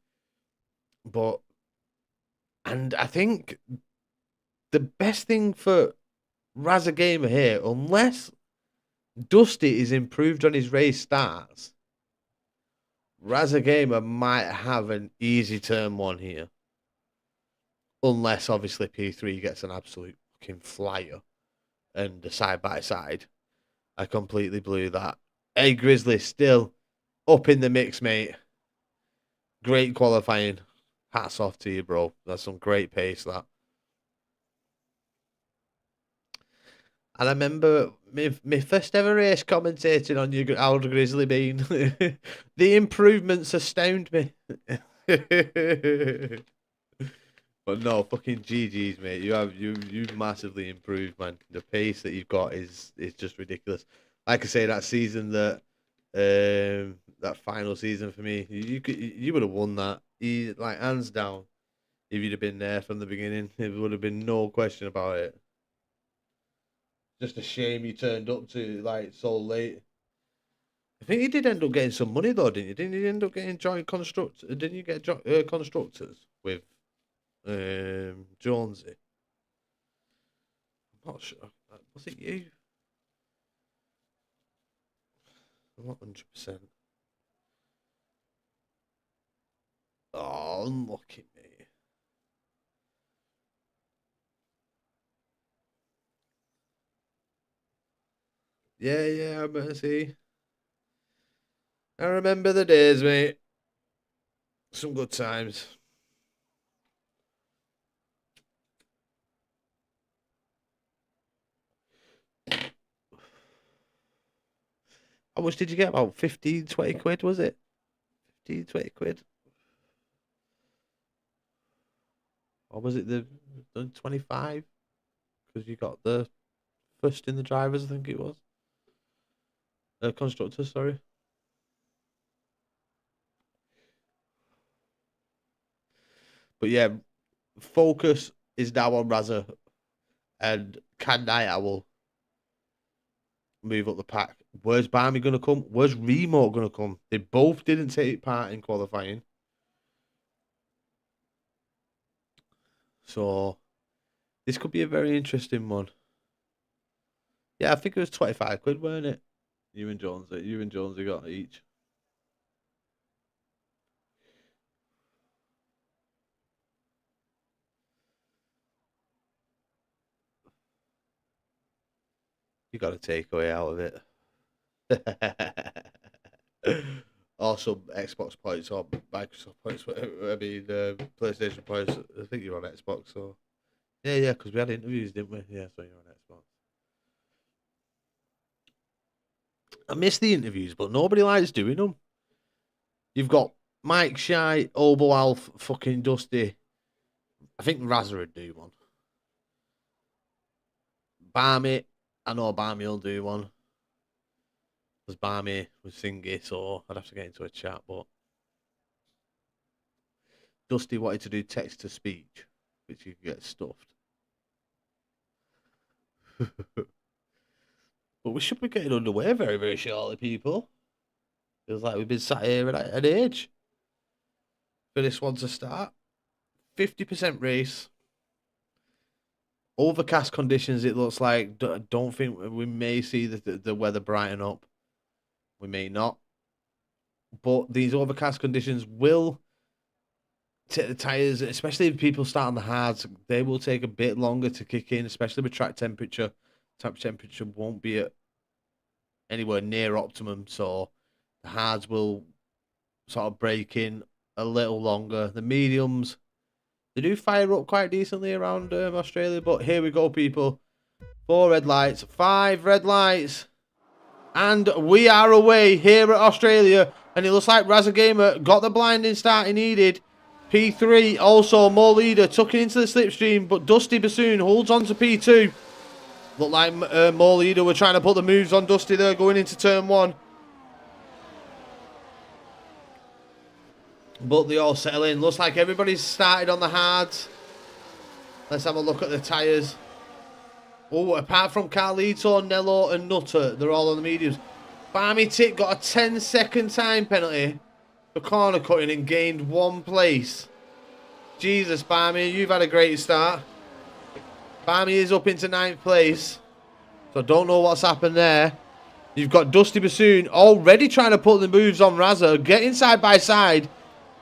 And I think the best thing for Razza Gamer here, unless Dusty is improved on his race starts, Razza Gamer might have an easy turn 1 here. Unless, obviously, P3 gets an absolute fucking flyer and a side-by-side. I completely blew that. Hey, Grizzly, still up in the mix, mate. Great qualifying. Hats off to you, bro. That's some great pace, that. And I remember my first ever race commentating on your old Grizzly Bean. The improvements astound me. But no, fucking GG's, mate. You've massively improved, man. The pace that you've got is just ridiculous. Like I say, that season that final season for me, you would have won that. Hands down. If you'd have been there from the beginning, there would have been no question about it. Just a shame you turned up to so late. I think you did end up getting some money though, didn't you? Didn't you end up getting joint constructors? Didn't you get constructors with Jonesy? I'm not sure. Was it you? I'm not 100%. Oh, unlucky me. Yeah, I'm gonna see. I remember the days, mate. Some good times. How much did you get? About 15, 20 quid, was it? 15, 20 quid? Or was it the 25? Because you got the first in the drivers, I think it was. Constructors, sorry. But yeah, focus is now on Raza, and can Night Owl move up the pack? Where's Barmy going to come? Where's Remote going to come? They both didn't take part in qualifying. So this could be a very interesting one. Yeah, I think it was 25 quid, weren't it? You and Jonesy got each. You got a takeaway out of it. Or some Xbox points or Microsoft points. I mean, PlayStation points. I think you're on Xbox, so yeah, because we had interviews, didn't we? Yeah, so you're on Xbox. I miss the interviews, but nobody likes doing them. You've got Mike Shy, Obo Alf, fucking Dusty. I think Razza would do one. Barmy, I know Barmy will do one. Because Barmy was singing, so I'd have to get into a chat, but Dusty wanted to do text to speech, which you could get stuffed. But we should be getting underway very, very shortly, people. Feels like we've been sat here at an age for this one to start. 50% race. Overcast conditions, it looks like. Don't think we may see the weather brighten up. We may not. But these overcast conditions will take the tyres, especially if people start on the hards, they will take a bit longer to kick in, especially with track temperature. Track temperature won't be at anywhere near optimum, so the hards will sort of break in a little longer. The mediums, they do fire up quite decently around Australia, but here we go, people. 4 red lights, 5 red lights, and we are away here at Australia, and it looks like Razza Gamer got the blinding start he needed. P3, also Mo Leader, tucking into the slipstream, but Dusty Bassoon holds on to P2. Look like Mo Leader were trying to put the moves on Dusty there going into turn 1. But they all settle in. Looks like everybody's started on the hards. Let's have a look at the tyres. Oh, apart from Carlito, Nello and Nutter, they're all on the mediums. Barmy Tick got a 10-second time penalty for corner cutting and gained 1 place. Jesus, Barmy, you've had a great start. Barmy is up into 9th place. So I don't know what's happened there. You've got Dusty Bassoon already trying to put the moves on Razza. Getting side by side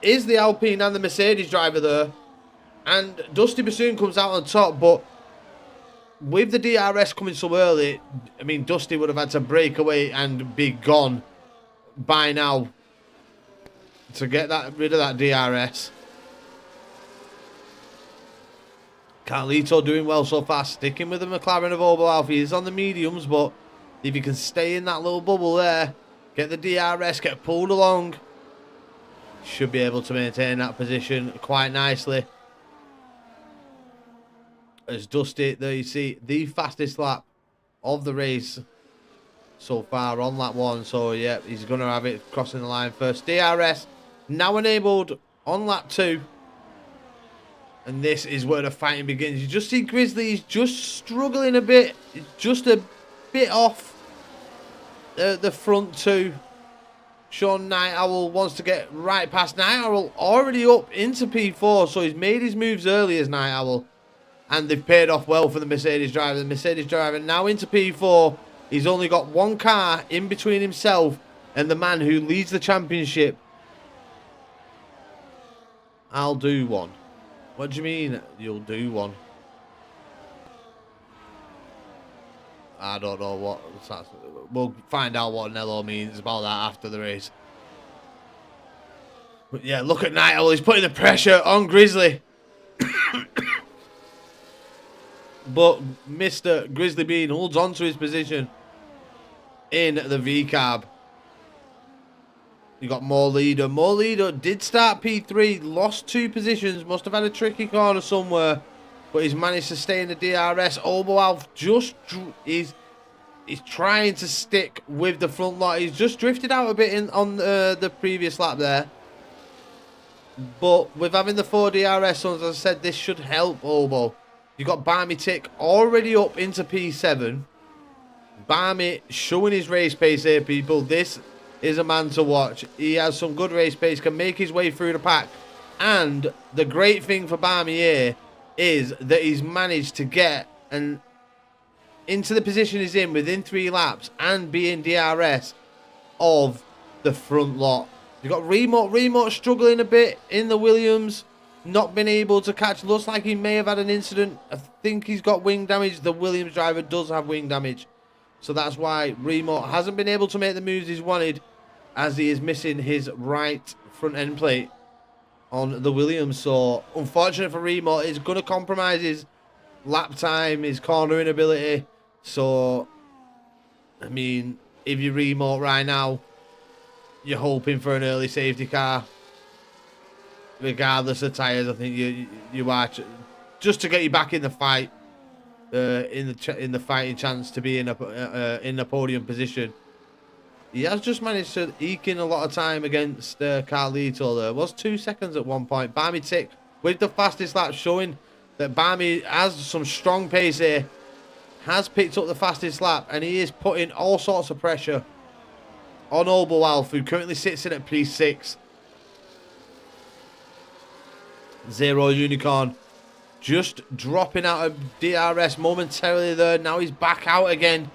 is the Alpine and the Mercedes driver there. And Dusty Bassoon comes out on top, but with the DRS coming so early, I mean, Dusty would have had to break away and be gone by now to get rid of that DRS. Carlito doing well so far, sticking with the McLaren of Obo Alpha. He's on the mediums, but if you can stay in that little bubble there, get the DRS, get pulled along, should be able to maintain that position quite nicely. As Dusty, there you see, the fastest lap of the race so far on lap 1. So, yeah, he's going to have it crossing the line first. DRS now enabled on lap 2. And this is where the fighting begins. You just see Grizzly, he's just struggling a bit. He's just a bit off the front 2. Sean Night Owl wants to get right past Night Owl, already up into P4. So he's made his moves early as Night Owl. And they've paid off well for the Mercedes driver. The Mercedes driver now into P4. He's only got 1 car in between himself and the man who leads the championship. I'll do one. What do you mean you'll do one? I don't know what. We'll find out what Nello means about that after the race. But yeah, look at Night Owl. He's putting the pressure on Grizzly. But Mr. Grizzly Bean holds on to his position in the V-Cab. You got More Leader. More Leader did start P3, lost 2 positions, must have had a tricky corner somewhere, but he's managed to stay in the DRS. Oberwalf just he's trying to stick with the front lot. He's just drifted out a bit on the previous lap there. But with having the 4 DRS zones, as I said, this should help Obo. You've got Barmy Tick already up into P7. Barmy showing his race pace here, people. This is a man to watch. He has some good race pace, can make his way through the pack. And the great thing for Barmy here is that he's managed to get into the position he's in within 3 laps and be in DRS of the front lot. You've got Remote struggling a bit in the Williams. Not been able to catch. Looks like he may have had an incident. I think he's got wing damage. The Williams driver does have wing damage. So that's why Remote hasn't been able to make the moves he's wanted, as he is missing his right front end plate on the Williams. So unfortunate for Remote, it's going to compromise his lap time, his cornering ability. So, I mean, if you're Remote right now, you're hoping for an early safety car. Regardless of tyres, I think you are just to get you back in the fight, in the fighting chance to be in a podium position. He has just managed to eke in a lot of time against Carlito. There was 2 seconds at one point. Barmy Tick with the fastest lap, showing that Barmy has some strong pace here. Has picked up the fastest lap, and he is putting all sorts of pressure on Oberwalf, who currently sits in at P6. Zero Unicorn just dropping out of DRS momentarily there. Now he's back out again.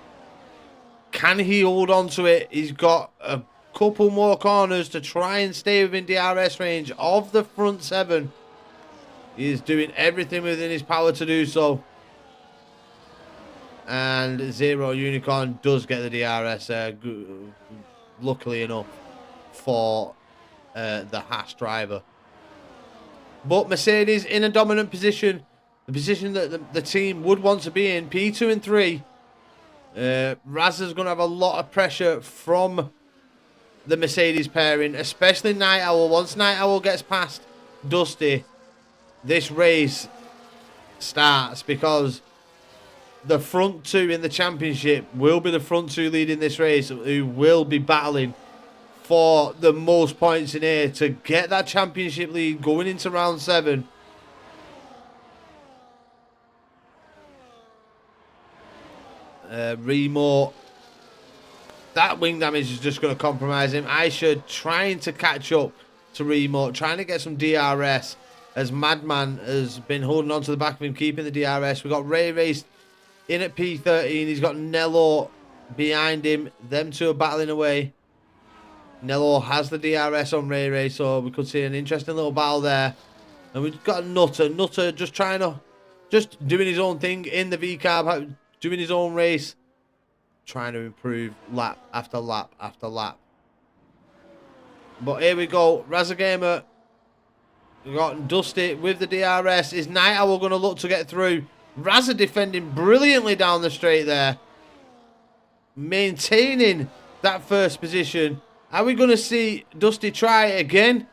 Can he hold on to it? He's got a couple more corners to try and stay within DRS range of the front 7. He is doing everything within his power to do so. And Zero Unicorn does get the DRS luckily enough for the Haas driver. But Mercedes in a dominant position, the position that the team would want to be in, P2 and 3. Razza's going to have a lot of pressure from the Mercedes pairing, especially Night Owl. Once Night Owl gets past Dusty, this race starts, because the front 2 in the championship will be the front 2 leading this race, who will be battling for the most points in here to get that championship lead going into round 7. Remo, that wing damage is just going to compromise him. Aisha trying to catch up to Remo, trying to get some DRS, as Madman has been holding on to the back of him, keeping the DRS. We've got Ray Race in at P13. He's got Nello behind him. Them 2 are battling away. Nello has the DRS on Ray Ray, so we could see an interesting little battle there. And we've got Nutter. Nutter just just doing his own thing in the V-Cab, doing his own race, trying to improve lap after lap after lap. But here we go. Razagamer. We've got Dusty with the DRS. Is Night Owl going to look to get through? Razza defending brilliantly down the straight there, maintaining that first position. Are we going to see Dusty try it again?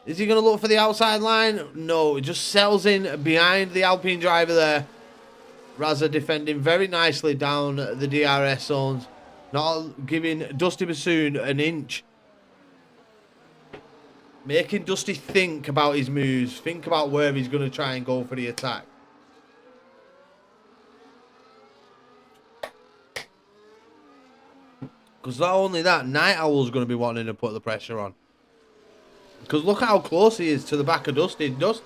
Is he going to look for the outside line? No, he just settles in behind the Alpine driver there. Razza defending very nicely down the DRS zones, not giving Dusty Bassoon an inch. Making Dusty think about his moves, think about where he's going to try and go for the attack. Because not only that, Night Owl's going to be wanting to put the pressure on. Because look how close he is to the back of Dusty. Night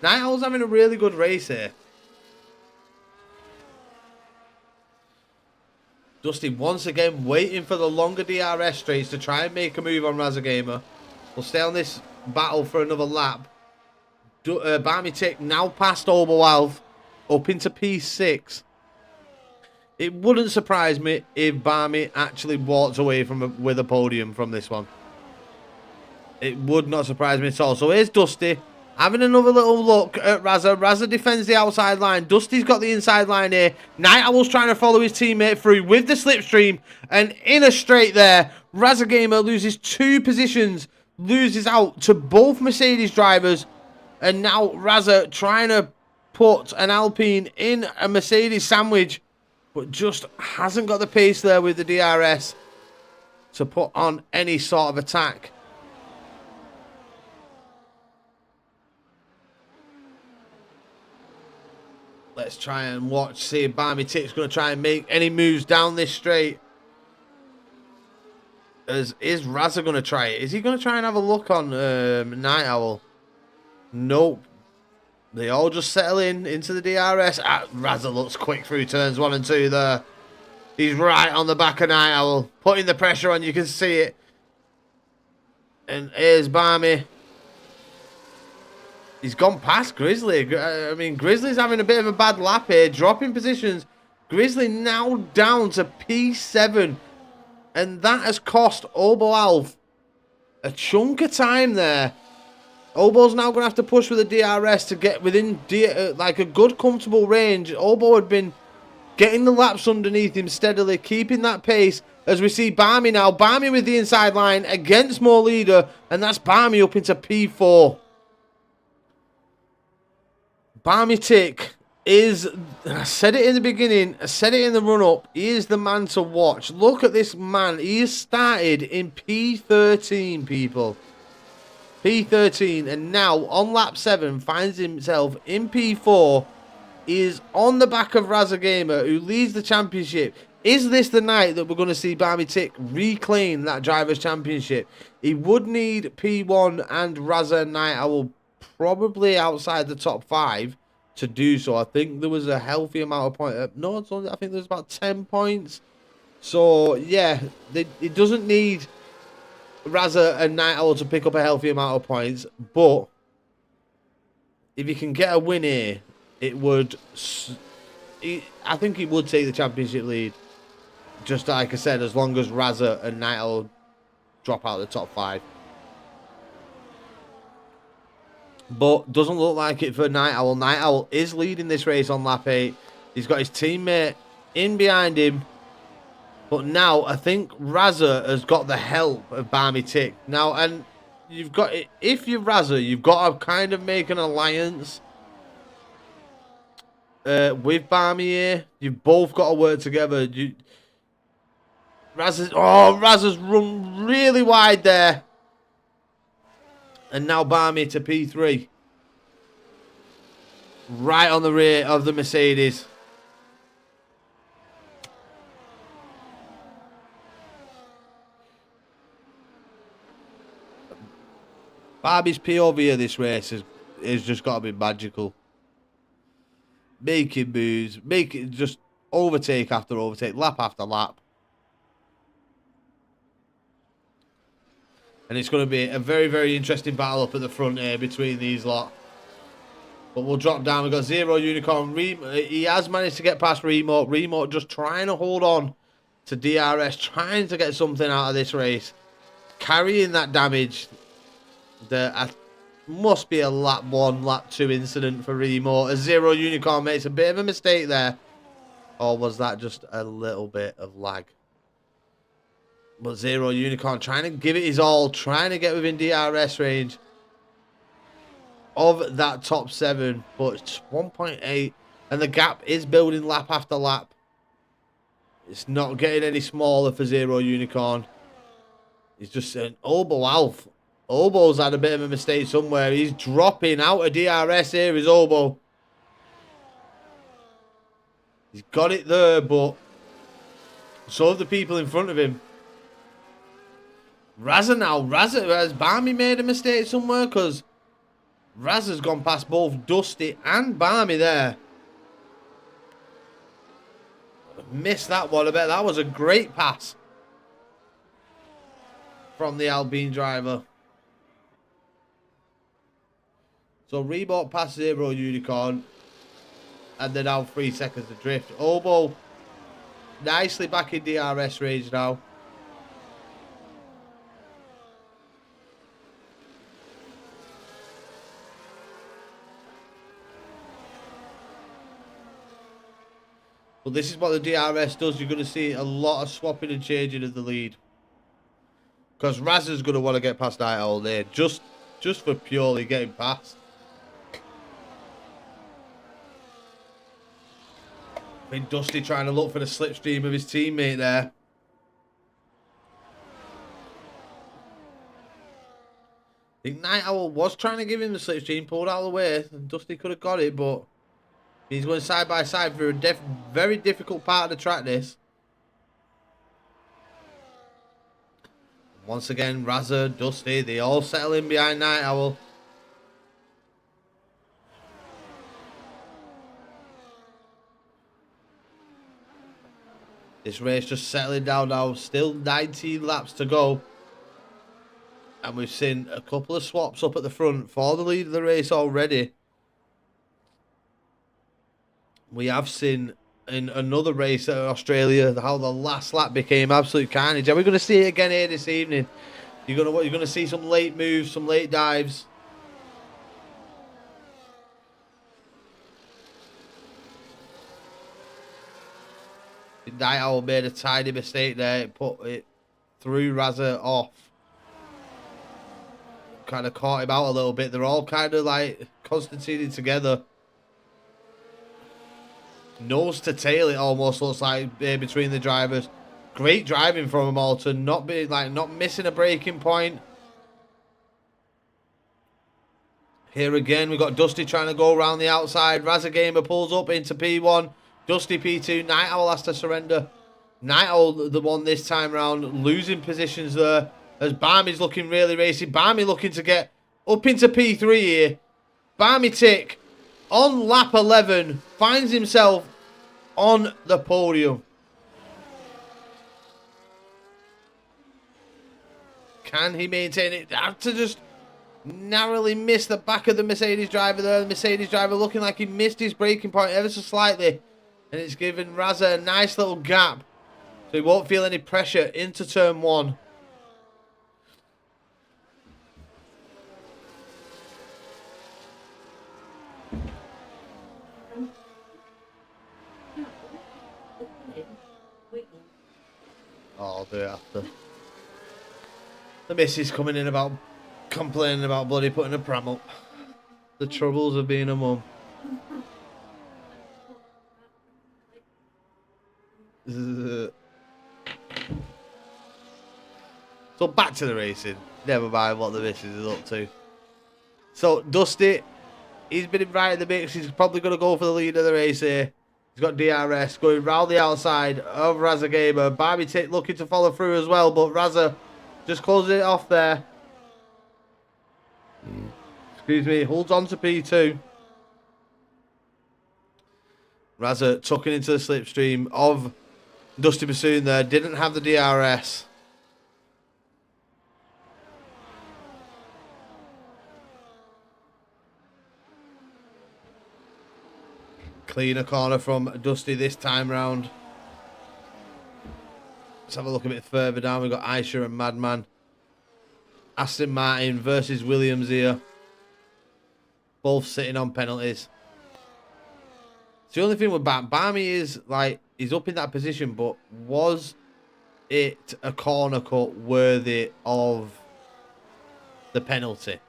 Owl's having a really good race here. Dusty once again waiting for the longer DRS straights to try and make a move on Razagamer. We'll stay on this battle for another lap. Barmy Tick now past Oberwalf, up into P6. It wouldn't surprise me if Barmy actually walked away with a podium from this one. It would not surprise me at all. So here's Dusty having another little look at Razza. Razza defends the outside line. Dusty's got the inside line here. Night Owl's trying to follow his teammate through with the slipstream. And in a straight there, Razza Gamer loses 2 positions. Loses out to both Mercedes drivers. And now Razza trying to put an Alpine in a Mercedes sandwich. But just hasn't got the pace there with the DRS to put on any sort of attack. Let's try and watch, see if Barmy Tick's going to try and make any moves down this straight. Is Razza going to try it? Is he going to try and have a look on Night Owl? Nope. They all just settle into the DRS. Razza looks quick through turns 1 and 2 there. He's right on the back of Night Owl. Putting the pressure on, you can see it. And here's Barmy. He's gone past Grizzly. I mean, Grizzly's having a bit of a bad lap here. Dropping positions. Grizzly now down to P7. And that has cost Obo Alf a chunk of time there. Obo's now going to have to push with the DRS to get within like a good, comfortable range. Obo had been getting the laps underneath him steadily, keeping that pace. As we see Barmy now. Barmy with the inside line against Mo Leader. And that's Barmy up into P4. Barmy Tick is, I said it in the beginning, I said it in the run-up, he is the man to watch. Look at this man. He has started in P13, people. P13, and now on lap 7 finds himself in P4. He is on the back of Razza Gamer, who leads the championship. Is this the night that we're going to see Barmy Tick reclaim that Drivers' Championship? He would need P1 and Razza Night Owl probably outside the top 5 to do so. I think there was a healthy amount of points. No, it's only, I think there's about 10 points. So, yeah, it doesn't need Razza and Night Owl to pick up a healthy amount of points. But if you can get a win here, it would... I think he would take the championship lead. Just like I said, as long as Razza and Night Owl drop out of the top 5. But doesn't look like it for Night Owl. Night Owl is leading this race on lap 8. He's got his teammate in behind him. But now I think Razza has got the help of Barmy Tick. Now, and you've got, if you're Razza, you've got to kind of make an alliance with Barmy here. You've both got to work together. Razza's run really wide there. And now Barmy to P3. Right on the rear of the Mercedes. Barby's POV of this race is just got to be magical. Making moves. Making just overtake after overtake. Lap after lap. And it's going to be a very, very interesting battle up at the front here between these lot. But we'll drop down. We've got Zero Unicorn. He has managed to get past Remote. Remote just trying to hold on to DRS. Trying to get something out of this race. Carrying that damage. That must be a lap 1, lap 2 incident for Remote. As Zero Unicorn makes a bit of a mistake there. Or was that just a little bit of lag? But Zero Unicorn trying to give it his all. Trying to get within DRS range of that top 7. But it's 1.8. And the gap is building lap after lap. It's not getting any smaller for Zero Unicorn. He's just saying, Obo Alf. Obo's had a bit of a mistake somewhere. He's dropping out of DRS here, is Obo. He's got it there, but so have the people in front of him. Razza now. Razza, has Barmy made a mistake somewhere? Because Razza's gone past both Dusty and Barmy there. Missed that one. I bet that was a great pass from the Alpine driver. So Reebok past Zero Unicorn. And they're now 3 seconds to drift. Obo nicely back in DRS range now. But this is what the DRS does. You're going to see a lot of swapping and changing of the lead. Because Razza's going to want to get past Night Owl there. Just for purely getting past. I mean, Dusty trying to look for the slipstream of his teammate there. I think Night Owl was trying to give him the slipstream, pulled out of the way, and Dusty could have got it, but he's going side by side for a very difficult part of the track, this. Once again, Razza, Dusty, they all settle in behind Night Owl. This race just settling down now. Still 19 laps to go. And we've seen a couple of swaps up at the front for the lead of the race already. We have seen in another race at Australia how the last lap became absolute carnage. Are we going to see it again here this evening? You're going to see some late moves, some late dives. Night Owl made a tiny mistake there. It put it threw Razza off. Kind of caught him out a little bit. They're all kind of like concertinating together. Nose to tail, it almost looks like between the drivers. Great driving from them all to not missing a braking point. Here again, we've got Dusty trying to go around the outside. Razza Gamer pulls up into P1. Dusty P2. Night Owl has to surrender. Night Owl, the one this time round, losing positions there. As Barmy's looking really racy. Barmy looking to get up into P3 here. Barmy Tick on lap 11 finds himself on the podium. Can he maintain it? Have to just narrowly miss the back of the Mercedes driver there. The Mercedes driver looking like he missed his braking point ever so slightly. And it's given Razza a nice little gap. So he won't feel any pressure into turn 1. Oh, I'll do it after. The missus coming in about complaining about bloody putting a pram up. The troubles of being a mum. So back to the racing. Never mind what the missus is up to. So Dusty, he's been right in the mix. He's probably going to go for the lead of the race here. He's got DRS going round the outside of Razza Gamer. Barmy Tick looking to follow through as well, but Razza just closes it off there. Excuse me, holds on to P2. Razza tucking into the slipstream of Dusty Bassoon there. Didn't have the DRS. Cleaner corner from Dusty this time round. Let's have a look a bit further down. We've got Aisha and Madman. Aston Martin versus Williams here. Both sitting on penalties. It's the only thing with Barmy is, like, he's up in that position, but was it a corner cut worthy of the penalty?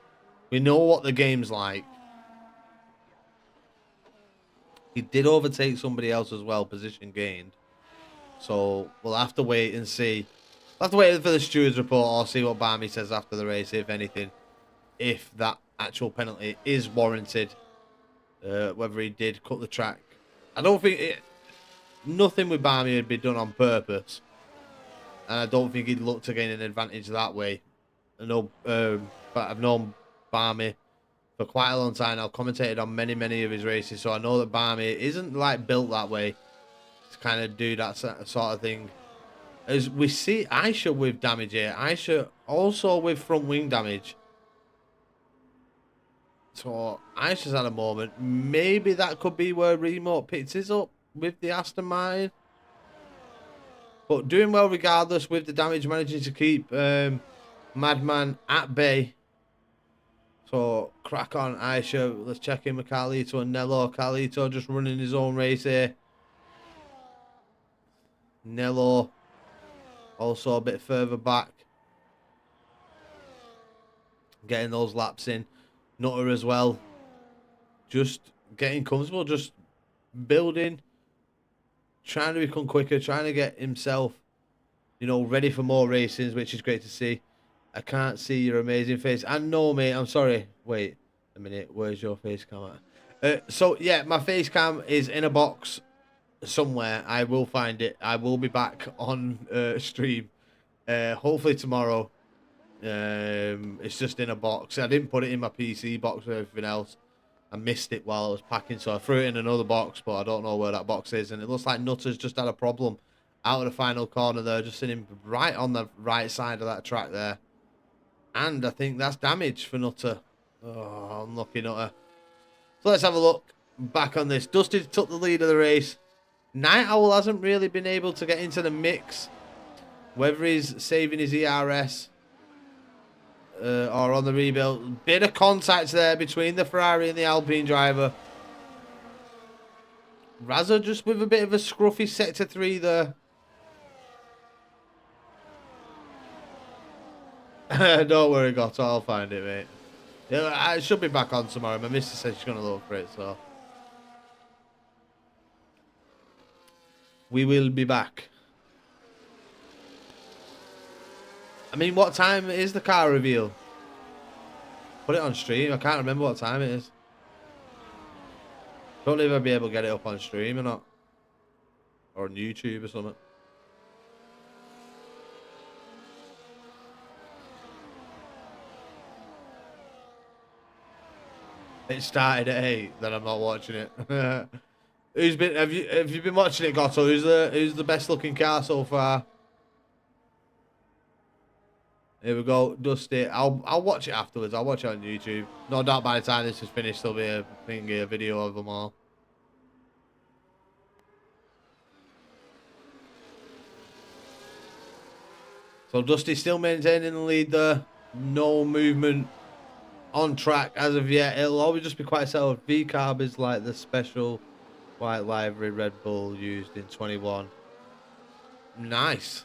We know what the game's like. He did overtake somebody else as well, position gained. So we'll have to wait and see. We'll have to wait for the steward's report or see what Barmy says after the race, if anything. If that actual penalty is warranted. Whether he did cut the track. I don't think nothing with Barmy would be done on purpose. And I don't think he'd look to gain an advantage that way. I know, but I've known Barmy for quite a long time. I've commentated on many of his races, so I know that Barmy isn't like built that way to kind of do that sort of thing. As we see Aisha with damage here, Aisha also with front wing damage. So Aisha's had a moment. Maybe that could be where Remote picked his up with the Aston Martin. But doing well regardless with the damage, managing to keep Madman at bay. So, crack on, Aisha. Let's check in with Carlito and Nello. Carlito just running his own race here. Nello also a bit further back. Getting those laps in. Nutter as well. Just getting comfortable, just building. Trying to become quicker, trying to get himself, you know, ready for more racings, which is great to see. I can't see your amazing face. And no, mate, I'm sorry. Wait a minute. Where's your face cam at? So, yeah, my face cam is in a box somewhere. I will find it. I will be back on stream. Hopefully tomorrow. It's just in a box. I didn't put it in my PC box or everything else. I missed it while I was packing, so I threw it in another box, but I don't know where that box is. And it looks like Nutter's just had a problem out of the final corner there, just sitting right on the right side of that track there. And I think that's damage for Nutter. Oh, unlucky Nutter. So let's have a look back on this. Dusty took the lead of the race. Night Owl hasn't really been able to get into the mix. Whether he's saving his ERS or on the rebuild. Bit of contact there between the Ferrari and the Alpine driver. Razza just with a bit of a scruffy sector 3 there. Don't worry, Goto, I'll find it, mate. Yeah, I should be back on tomorrow. My missus said she's going to look for it, so. We will be back. I mean, what time is the car reveal? Put it on stream. I can't remember what time it is. Don't know if I'll be able to get it up on stream or not. Or on YouTube or something. It started at 8, then I'm not watching it. Have you been watching it, Goto? Who's the best looking car so far? Here we go, Dusty. I'll watch it afterwards. I'll watch it on YouTube. No doubt by the time this is finished, there'll be a video of them all. So Dusty still maintaining the lead there. No movement on track as of yet. It'll always just be quite settled. V-Carb is like the special white livery Red Bull used in 21. Nice.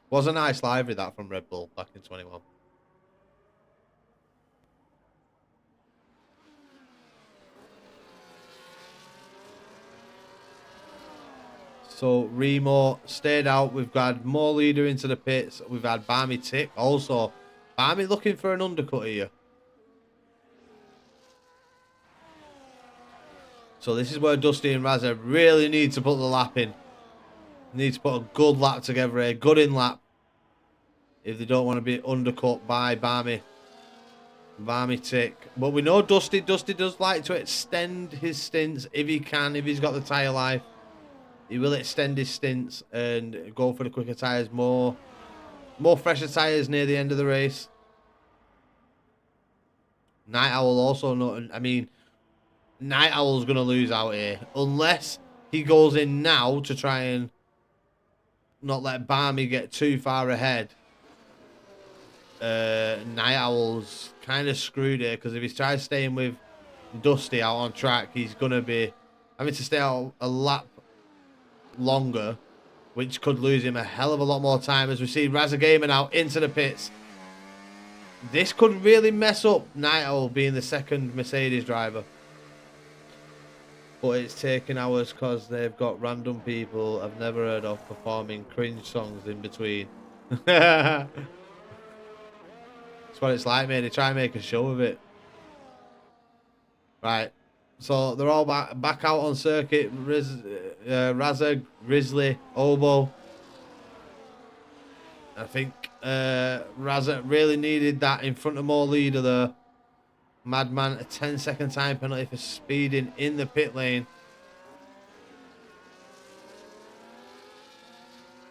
Was a nice livery that from Red Bull back in 21. So Remo stayed out. We've got more leader into the pits. We've had Barmy tick. Also, Barmy looking for an undercut here. So this is where Dusty and Razza really need to put the lap in. Need to put a good lap together here. Good in lap. If they don't want to be undercut by Barmy. Barmy tick. But we know Dusty does like to extend his stints if he can. If he's got the tyre life. He will extend his stints and go for the quicker tyres. More fresher tyres near the end of the race. Night Owl also not. I mean, Night Owl's going to lose out here. Unless he goes in now to try and not let Barmy get too far ahead. Night Owl's kind of screwed here. Because if he tries staying with Dusty out on track, he's going to be having to stay out a lap longer, which could lose him a hell of a lot more time. As we see Razza Gamer now into the pits. This could really mess up Night Owl being the second Mercedes driver. But it's taken hours because they've got random people I've never heard of performing cringe songs in between. That's what it's like, mate. They try and make a show of it. Right. So they're all back out on circuit. Razza, Grizzly, Obo. I think Razza really needed that in front of more leader there. Madman, a 10-second time penalty for speeding in the pit lane.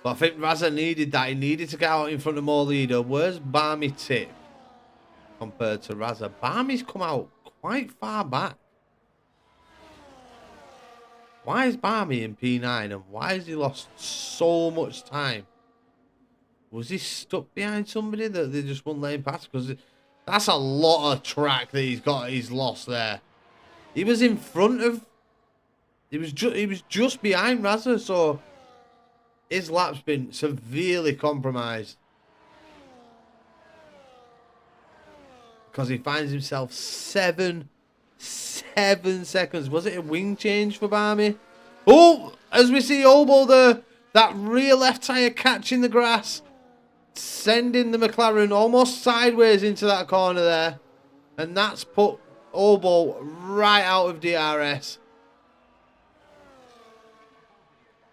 But I think Razza needed that. He needed to get out in front of more leader. Where's Barmy tip compared to Razza? Barmy's come out quite far back. Why is Barmy in P9 and why has he lost so much time? Was he stuck behind somebody that they just wouldn't let him pass? Because that's a lot of track that he's lost there. He was in front of... He was just behind Razza, so his lap's been severely compromised. Because he finds himself seven seconds. Was it a wing change for Barmy? Oh, as we see Obo there, that rear left tyre catching the grass, sending the McLaren almost sideways into that corner there. And that's put Obo right out of DRS.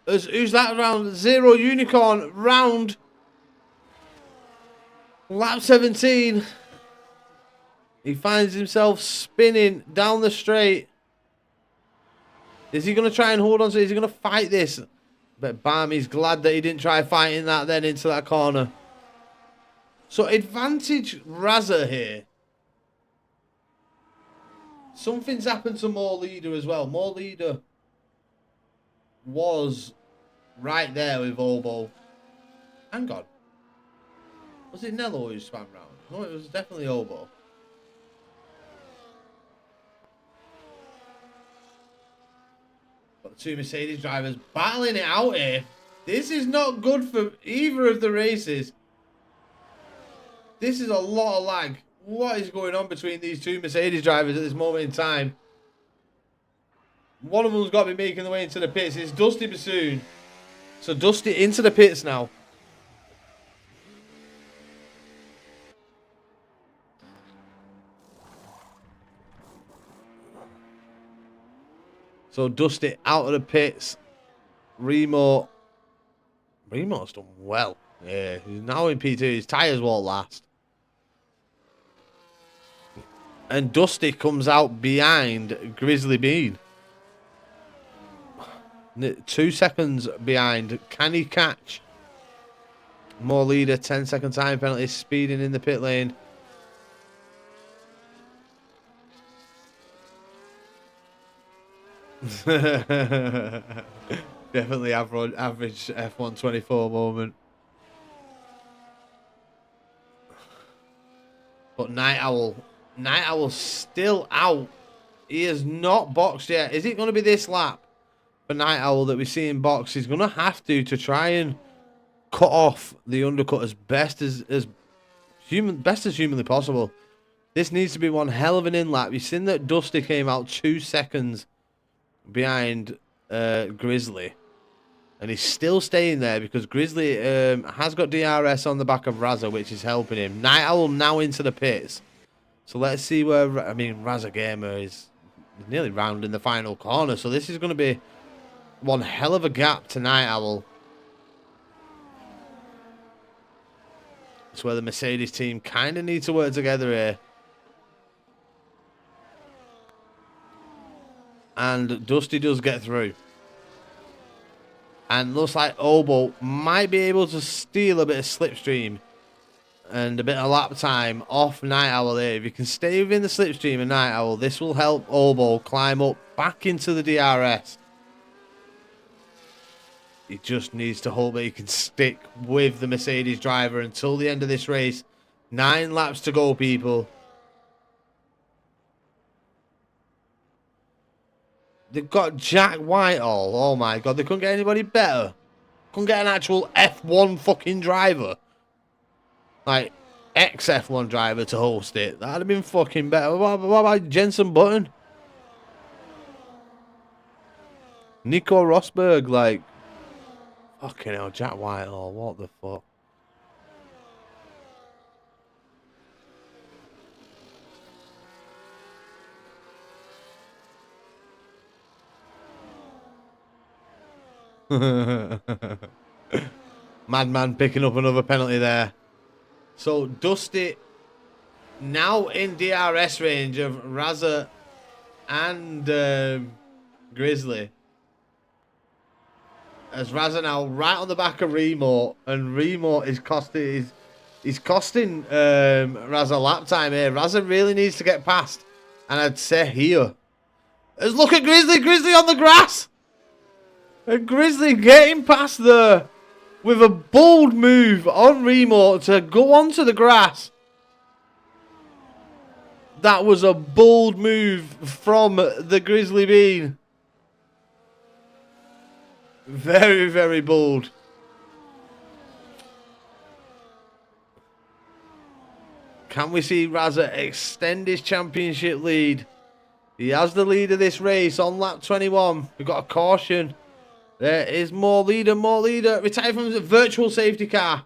Who's that round? Zero Unicorn round lap 17. He finds himself spinning down the straight. Is he going to try and hold on to it? Is he going to fight this? But Barmy's glad that he didn't try fighting that then into that corner. So advantage Razza here. Something's happened to More Leader as well. More Leader was right there with Obo. Hang on. Was it Nello who spun round? No, it was definitely Obo. Got the two Mercedes drivers battling it out here. This is not good for either of the races. This is a lot of lag. What is going on between these two Mercedes drivers at this moment in time? One of them's got to be making the way into the pits. It's Dusty Bassoon. So Dusty into the pits now. So Dusty out of the pits. Remo's done well. Yeah, he's now in P2. His tyres won't last. And Dusty comes out behind Grizzly Bean. 2 seconds behind. Can he catch? More Leader, 10-second time penalty, speeding in the pit lane. Definitely average F1 24 moment. But Night Owl's still out. He is not boxed yet. Is it going to be this lap for Night Owl that we see in box? He's going to have to try and cut off the undercut as best as humanly possible. This needs to be one hell of an in lap. You've seen that Dusty came out 2 seconds behind Grizzly, and he's still staying there because Grizzly has got DRS on the back of Razza, which is helping him. Night Owl now into the pits. So let's see where, I mean, Razza Gamer is nearly rounding the final corner. So this is going to be one hell of a gap to Night Owl. It's where the Mercedes team kind of need to work together here. And Dusty does get through. And looks like Obo might be able to steal a bit of slipstream and a bit of lap time off Night Owl there. If you can stay within the slipstream of Night Owl, this will help Obo climb up back into the DRS. He just needs to hope that he can stick with the Mercedes driver until the end of this race. 9 laps to go, people. They've got Jack Whitehall. Oh my god, they couldn't get anybody better. Couldn't get an actual F1 fucking driver. Like, ex-F1 driver to host it. That'd have been fucking better. What about Jenson Button? Nico Rosberg, like... Fucking hell, Jack Whitehall, what the fuck? Madman picking up another penalty there. So Dusty now in DRS range of Razza and Grizzly. As Razza now right on the back of Remo, and Remo is costing Razza lap time here. Razza really needs to get past, and I'd say here. Let's look at Grizzly on the grass. And Grizzly getting past there with a bold move on Remote to go onto the grass. That was a bold move from the Grizzly Bean. Very, very bold. Can we see Razza extend his championship lead? He has the lead of this race on lap 21. We've got a caution. There is more leader, more leader. Retired from the virtual safety car.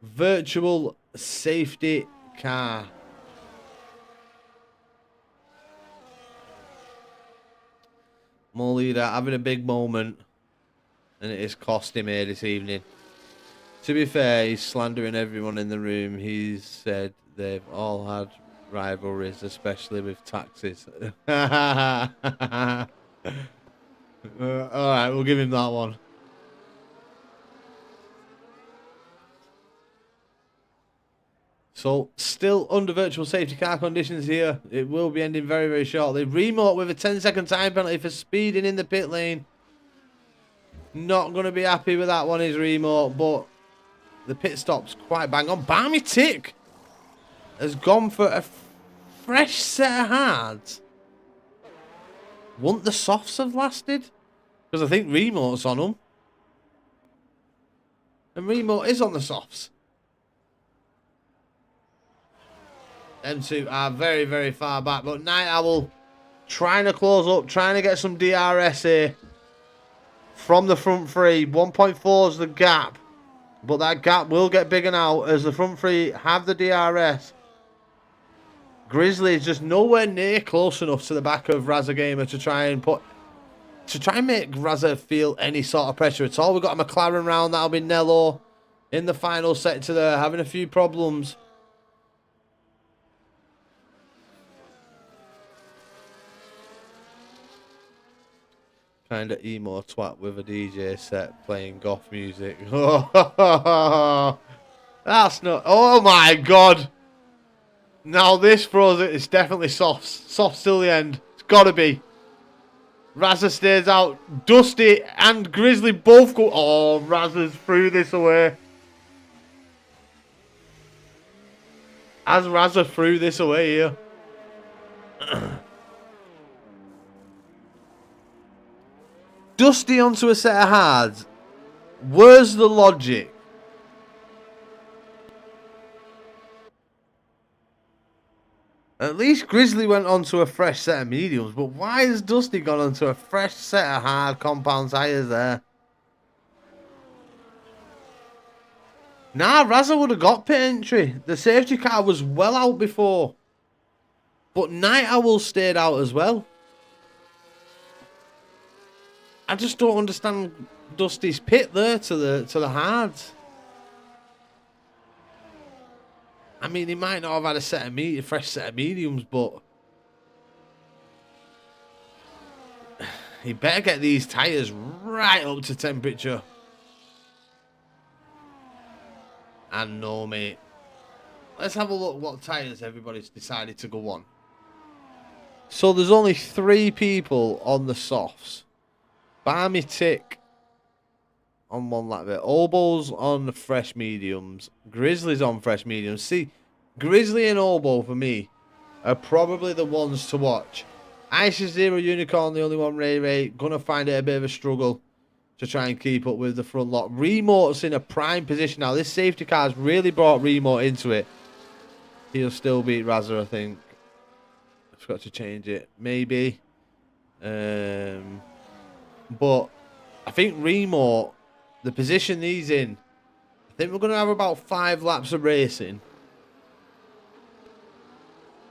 Virtual safety car. More leader having a big moment. And it has cost him here this evening. To be fair, he's slandering everyone in the room. He's said they've all had rivalries, especially with taxis. Alright, we'll give him that one. So, still under virtual safety car conditions here. It will be ending very, very shortly. Remote with a 10-second time penalty for speeding in the pit lane. Not going to be happy with that one, is Remote, but the pit stop's quite bang on. Barmy Tick has gone for a fresh set of hards. Wouldn't the softs have lasted? Because I think Remote's on them. And Remote is on the softs. Them two are very, very far back. But Night Owl trying to close up, trying to get some DRS here from the front three. 1.4 is the gap. But that gap will get bigger now as the front three have the DRS. Grizzly is just nowhere near close enough to the back of Razza Gamer to try and make Razza feel any sort of pressure at all. We've got a McLaren round. That'll be Nello in the final sector there, having a few problems. Kind of emo twat with a DJ set playing goth music. That's not... Oh my god! Now this throws it. It's definitely softs. Softs till the end. It's got to be. Razza stays out. Dusty and Grizzly both go... Oh, Razza's threw this away. As Razza threw this away here. Dusty onto a set of hards. Where's the logic? At least Grizzly went onto a fresh set of mediums, but why has Dusty gone onto a fresh set of hard compound tyres there? Nah, Razza would have got pit entry. The safety car was well out before. But Night Owl stayed out as well. I just don't understand Dusty's pit there to the hards. I mean, he might not have had a fresh set of mediums, but he better get these tyres right up to temperature. And no, mate. Let's have a look what tyres everybody's decided to go on. So there's only 3 people on the softs. Barmy Tick on one lap bit. Obo's on the fresh mediums. Grizzly's on fresh mediums. See, Grizzly and Obo for me are probably the ones to watch. Ice Zero Unicorn, the only one Ray gonna find it a bit of a struggle to try and keep up with the front lot. Remote's in a prime position now. This safety car's really brought Remote into it. He'll still beat Razza, I think. I forgot to change it. Maybe. But I think Remote, the position he's in, I think we're going to have about 5 laps of racing.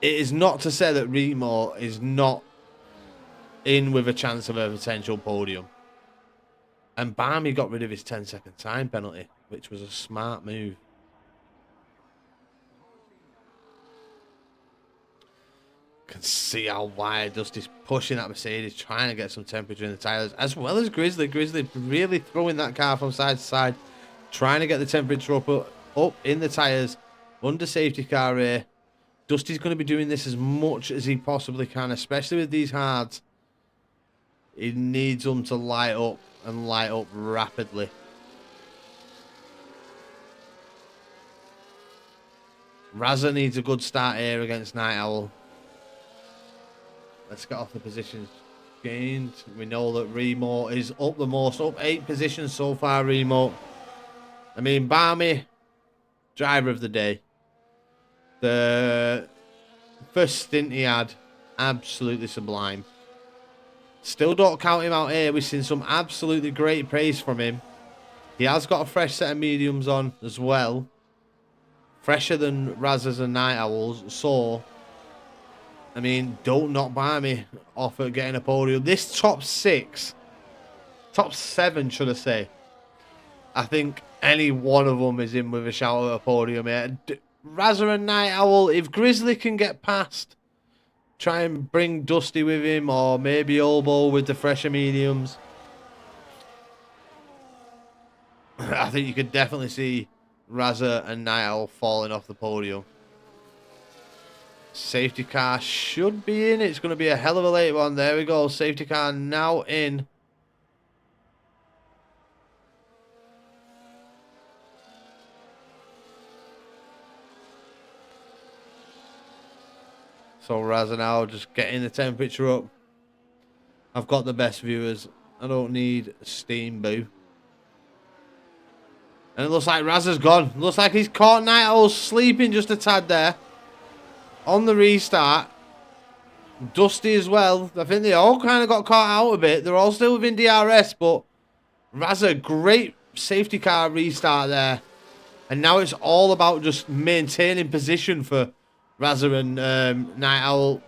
It is not to say that Remote is not in with a chance of a potential podium. And Barmy got rid of his 10-second time penalty, which was a smart move. Can see how wide Dusty's pushing that Mercedes, trying to get some temperature in the tyres, as well as Grizzly. Grizzly really throwing that car from side to side, trying to get the temperature up in the tyres under safety car here. Dusty's going to be doing this as much as he possibly can, especially with these hards. He needs them to light up and light up rapidly. Razza needs a good start here against Night Owl. Let's get off the positions gained. We know that Remo is up the most, up 8 positions so far, Remo. I mean, Barmy, driver of the day. The first stint he had, absolutely sublime. Still don't count him out here. We've seen some absolutely great praise from him. He has got a fresh set of mediums on as well. Fresher than Razza's and Night Owls. So, I mean, don't knock Barmy off at getting a podium. This top 6, top 7 should I say, I think any one of them is in with a shout at a podium here. Razza and Night Owl, if Grizzly can get past, try and bring Dusty with him, or maybe Oboe with the fresher mediums. I think you could definitely see Razza and Night Owl falling off the podium. Safety car should be in. It's going to be a hell of a late one. There we go. Safety car now in. So Razza now just getting the temperature up. I've got the best viewers. I don't need steam, boo. And it looks like Razza's gone. Looks like he's caught Night Owl sleeping just a tad there. On the restart. Dusty as well. I think they all kind of got caught out a bit. They're all still within DRS, but Razza, great safety car restart there. And now it's all about just maintaining position for Razza and Night Owl.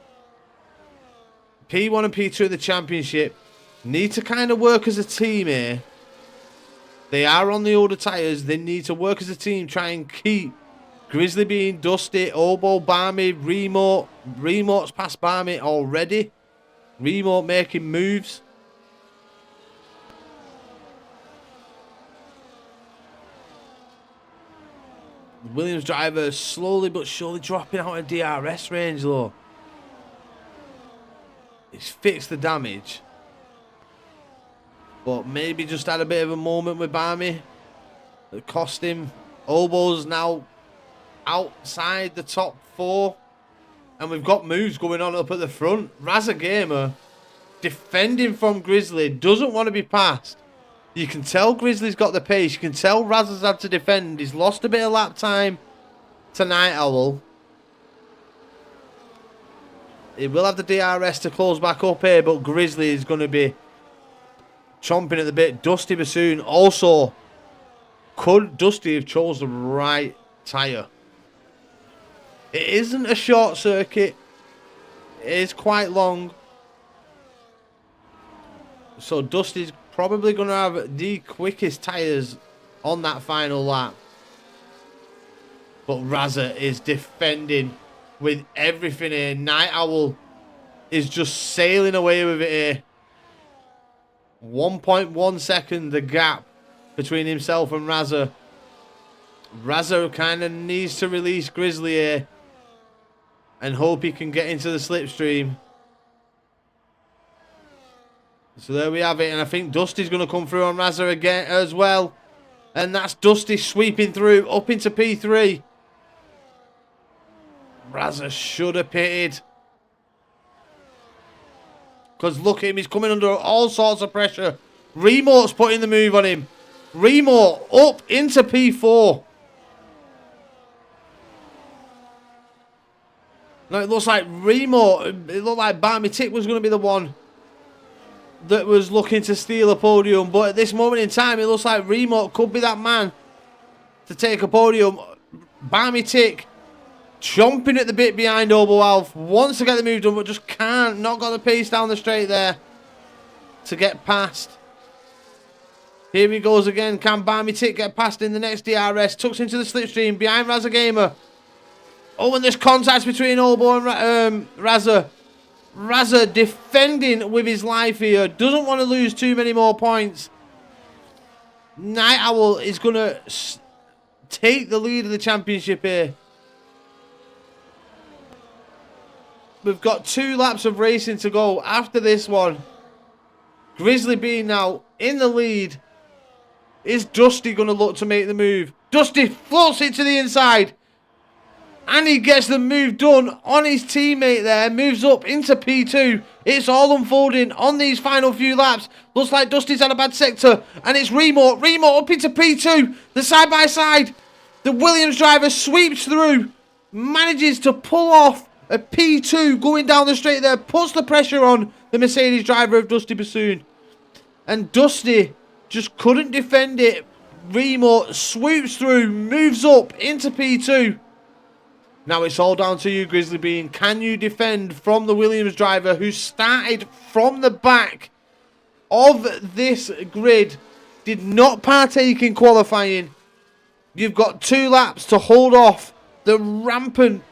P1 and P2 of the championship need to kind of work as a team here. They are on the older tyres. They need to work as a team, try and keep Grizzly being Dusty, Oboe, Barmy, Remo. Remote's past Barmy already. Remote making moves. Williams driver slowly but surely dropping out of DRS range though. He's fixed the damage. But maybe just had a bit of a moment with Barmy that cost him. Oboe's now outside the top 4. And we've got moves going on up at the front. Razza Gamer defending from Grizzly. Doesn't want to be passed. You can tell Grizzly's got the pace. You can tell Razza's had to defend. He's lost a bit of lap time to Night Owl. He will have the DRS to close back up here, but Grizzly is going to be chomping at the bit. Dusty Bassoon also. Could Dusty have chose the right tyre? It isn't a short circuit. It is quite long. So Dusty's probably going to have the quickest tyres on that final lap. But Razza is defending with everything here. Night Owl is just sailing away with it here. 1.1 second the gap between himself and Razza. Razza kind of needs to release Grizzly here and hope he can get into the slipstream. So there we have it, and I think Dusty's going to come through on Razza again as well. And that's Dusty sweeping through up into P3. Razza should have pitted. Because look at him, he's coming under all sorts of pressure. Remote's putting the move on him. Remote up into P4. Now it looks like Remote, it looked like Barmy Tick was going to be the one that was looking to steal a podium. But at this moment in time, it looks like Remote could be that man to take a podium. Barmy Tick chomping at the bit behind Oboe Alf. Wants to get the move done, but just can't. Not got the pace down the straight there to get past. Here he goes again. Can Barmy Tick get past in the next DRS? Tucks into the slipstream behind Razza Gamer. Oh, and there's contact between Oboe and Razza. Razza defending with his life here. Doesn't want to lose too many more points. Night Owl is going to take the lead of the championship here. We've got 2 laps of racing to go after this one. Grizzly Bean now in the lead. Is Dusty going to look to make the move? Dusty floats it to the inside. And he gets the move done on his teammate there. Moves up into P2. It's all unfolding on these final few laps. Looks like Dusty's had a bad sector. And it's Remote. Remote up into P2. The side by side. The Williams driver sweeps through. Manages to pull off a P2 going down the straight there. Puts the pressure on the Mercedes driver of Dusty Bassoon. And Dusty just couldn't defend it. Remote swoops through. Moves up into P2. Now it's all down to you, Grizzly Bean. Can you defend from the Williams driver who started from the back of this grid? Did not partake in qualifying. You've got 2 laps to hold off the rampant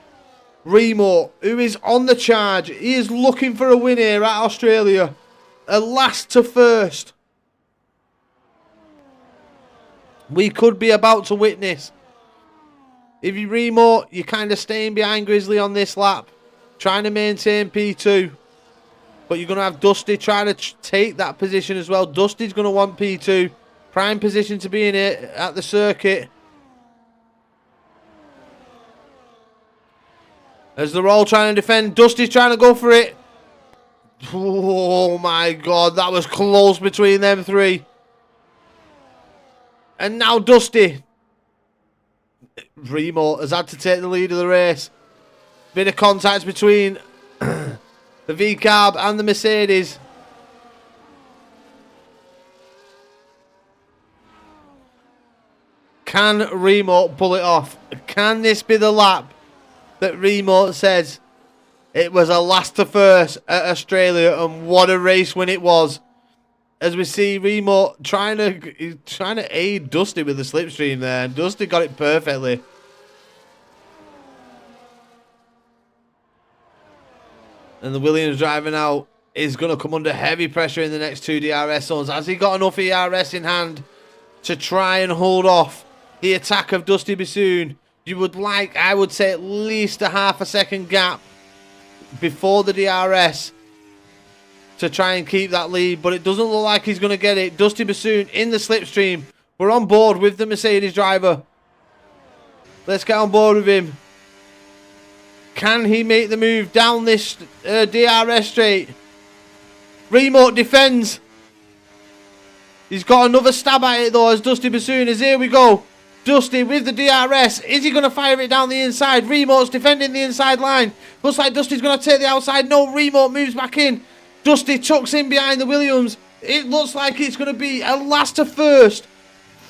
Remote, who is on the charge. He is looking for a win here at Australia. A last to first. We could be about to witness. If you Remote, you're kind of staying behind Grizzly on this lap. Trying to maintain P2. But you're going to have Dusty trying to take that position as well. Dusty's going to want P2. Prime position to be in it at the circuit. As they're all trying to defend, Dusty's trying to go for it. Oh my God, that was close between them 3. And now Dusty. Remote has had to take the lead of the race. Bit of contact between the V-Carb and the Mercedes. Can Remote pull it off? Can this be the lap that Remote says it was a last to first at Australia, and what a race win it was? As we see Remote trying to aid Dusty with the slipstream there, and Dusty got it perfectly. And the Williams driver now is going to come under heavy pressure in the next 2 DRS zones. Has he got enough ERS in hand to try and hold off the attack of Dusty Bassoon? You would like, I would say, at least a half a second gap before the DRS to try and keep that lead, but it doesn't look like he's going to get it. Dusty Bassoon in the slipstream. We're on board with the Mercedes driver. Let's get on board with him. Can he make the move down this DRS straight? Remote defends. He's got another stab at it though as Dusty Bassoon is. Here we go. Dusty with the DRS. Is he going to fire it down the inside? Remote's defending the inside line. Looks like Dusty's going to take the outside. No, Remote moves back in. Dusty tucks in behind the Williams. It looks like it's going to be a last to first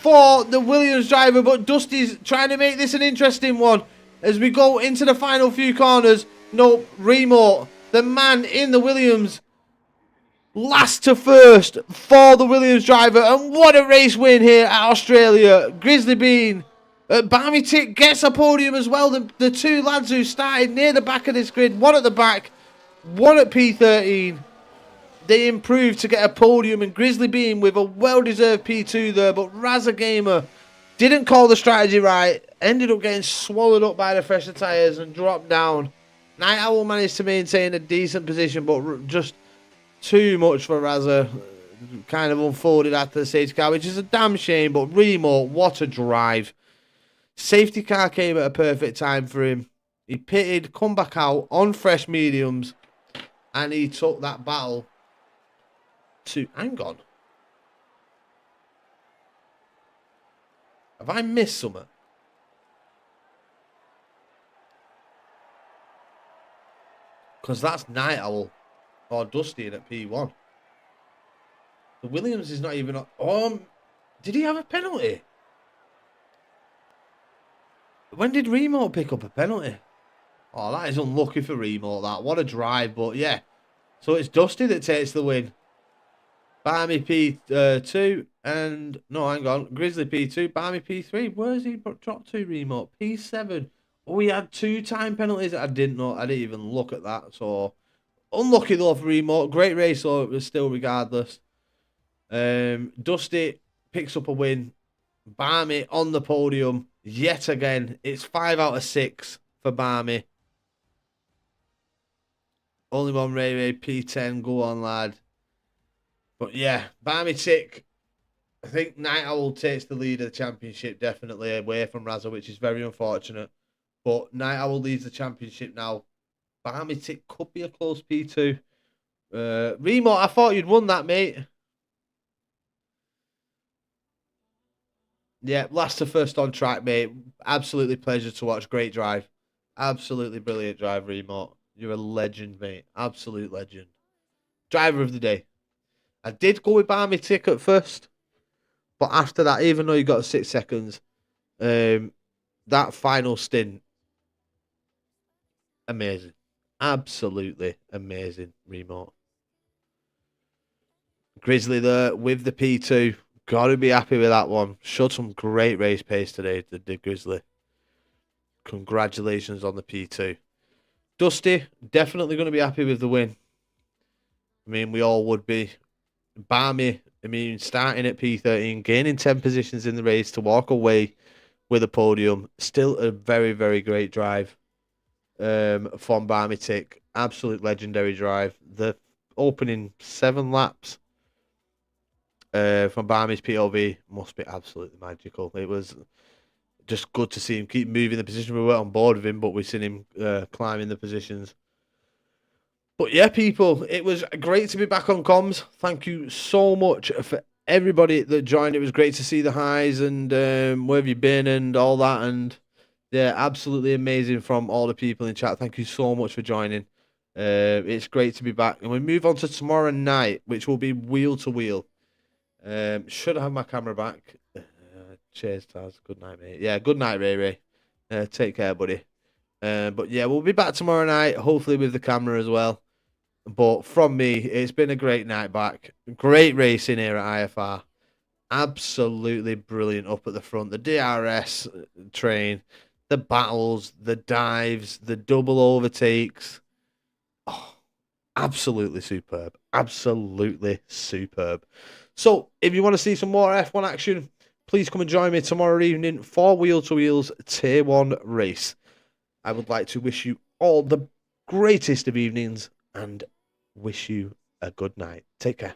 for the Williams driver, but Dusty's trying to make this an interesting one as we go into the final few corners. No, Remote, the man in the Williams, last to first for the Williams driver, and what a race win here at Australia. Grizzly Bean, Barmy Tick gets a podium as well. The 2 lads who started near the back of this grid, one at the back, one at P13. They improved to get a podium, and Grizzly Bean with a well-deserved P2 there, but Razza Gamer didn't call the strategy right, ended up getting swallowed up by the fresher tyres and dropped down. Night Owl managed to maintain a decent position, but just too much for Razza. Kind of unfolded after the safety car, which is a damn shame, but Remote, what a drive. Safety car came at a perfect time for him. He pitted, come back out on fresh mediums, and he took that battle to... Hang on. Have I missed something? Because that's Night Owl or Dusty in at P1. The Williams is not even on... did he have a penalty? When did Remote pick up a penalty? Oh, that is unlucky for Remote, that. What a drive, but yeah. So it's Dusty that takes the win. Barmy P2 and... no, hang on. Grizzly P2, Barmy P3. Where's he dropped to, Remote? P7. Oh, he had 2 time penalties. I didn't know. I didn't even look at that. So, unlucky though for Remote. Great race though, it was still regardless. Dusty picks up a win. Barmy on the podium yet again. It's 5 out of 6 for Barmy. Only one Ray P10. Go on, lad. But yeah, Barmy Tick. I think Night Owl takes the lead of the championship definitely away from Raza, which is very unfortunate. But Night Owl leads the championship now. Barmy Tick could be a close P2. Remo, I thought you'd won that, mate. Yeah, last to first on track, mate. Absolutely pleasure to watch. Great drive. Absolutely brilliant drive, Remo. You're a legend, mate. Absolute legend. Driver of the day. I did go with Barmy Tick at first. But after that, even though you got 6 seconds, that final stint, amazing. Absolutely amazing, Remo. Grizzly there with the P2. Got to be happy with that one. Showed some great race pace today, the Grizzly. Congratulations on the P2. Dusty, definitely going to be happy with the win. I mean, we all would be. Barmy, I mean, starting at P13, gaining 10 positions in the race to walk away with a podium. Still a very, very great drive from Barmy Tick. Absolute legendary drive. The opening 7 laps from Barmy's POV must be absolutely magical. It was just good to see him keep moving the position. We weren't on board with him, but we've seen him climbing the positions. But yeah, people, it was great to be back on comms. Thank you so much for everybody that joined. It was great to see the highs and where have you been and all that. And yeah, absolutely amazing from all the people in chat. Thank you so much for joining. It's great to be back. And we move on to tomorrow night, which will be wheel to wheel. Should I have my camera back? Cheers, Taz. Good night, mate. Yeah, good night, Ray Ray. Take care, buddy. But yeah, we'll be back tomorrow night, hopefully with the camera as well. But from me, it's been a great night back. Great racing here at IFR. Absolutely brilliant up at the front. The DRS train, the battles, the dives, the double overtakes. Oh, absolutely superb. Absolutely superb. So, if you want to see some more F1 action, please come and join me tomorrow evening for Wheel to Wheels Tier 1 race. I would like to wish you all the greatest of evenings and wish you a good night. Take care.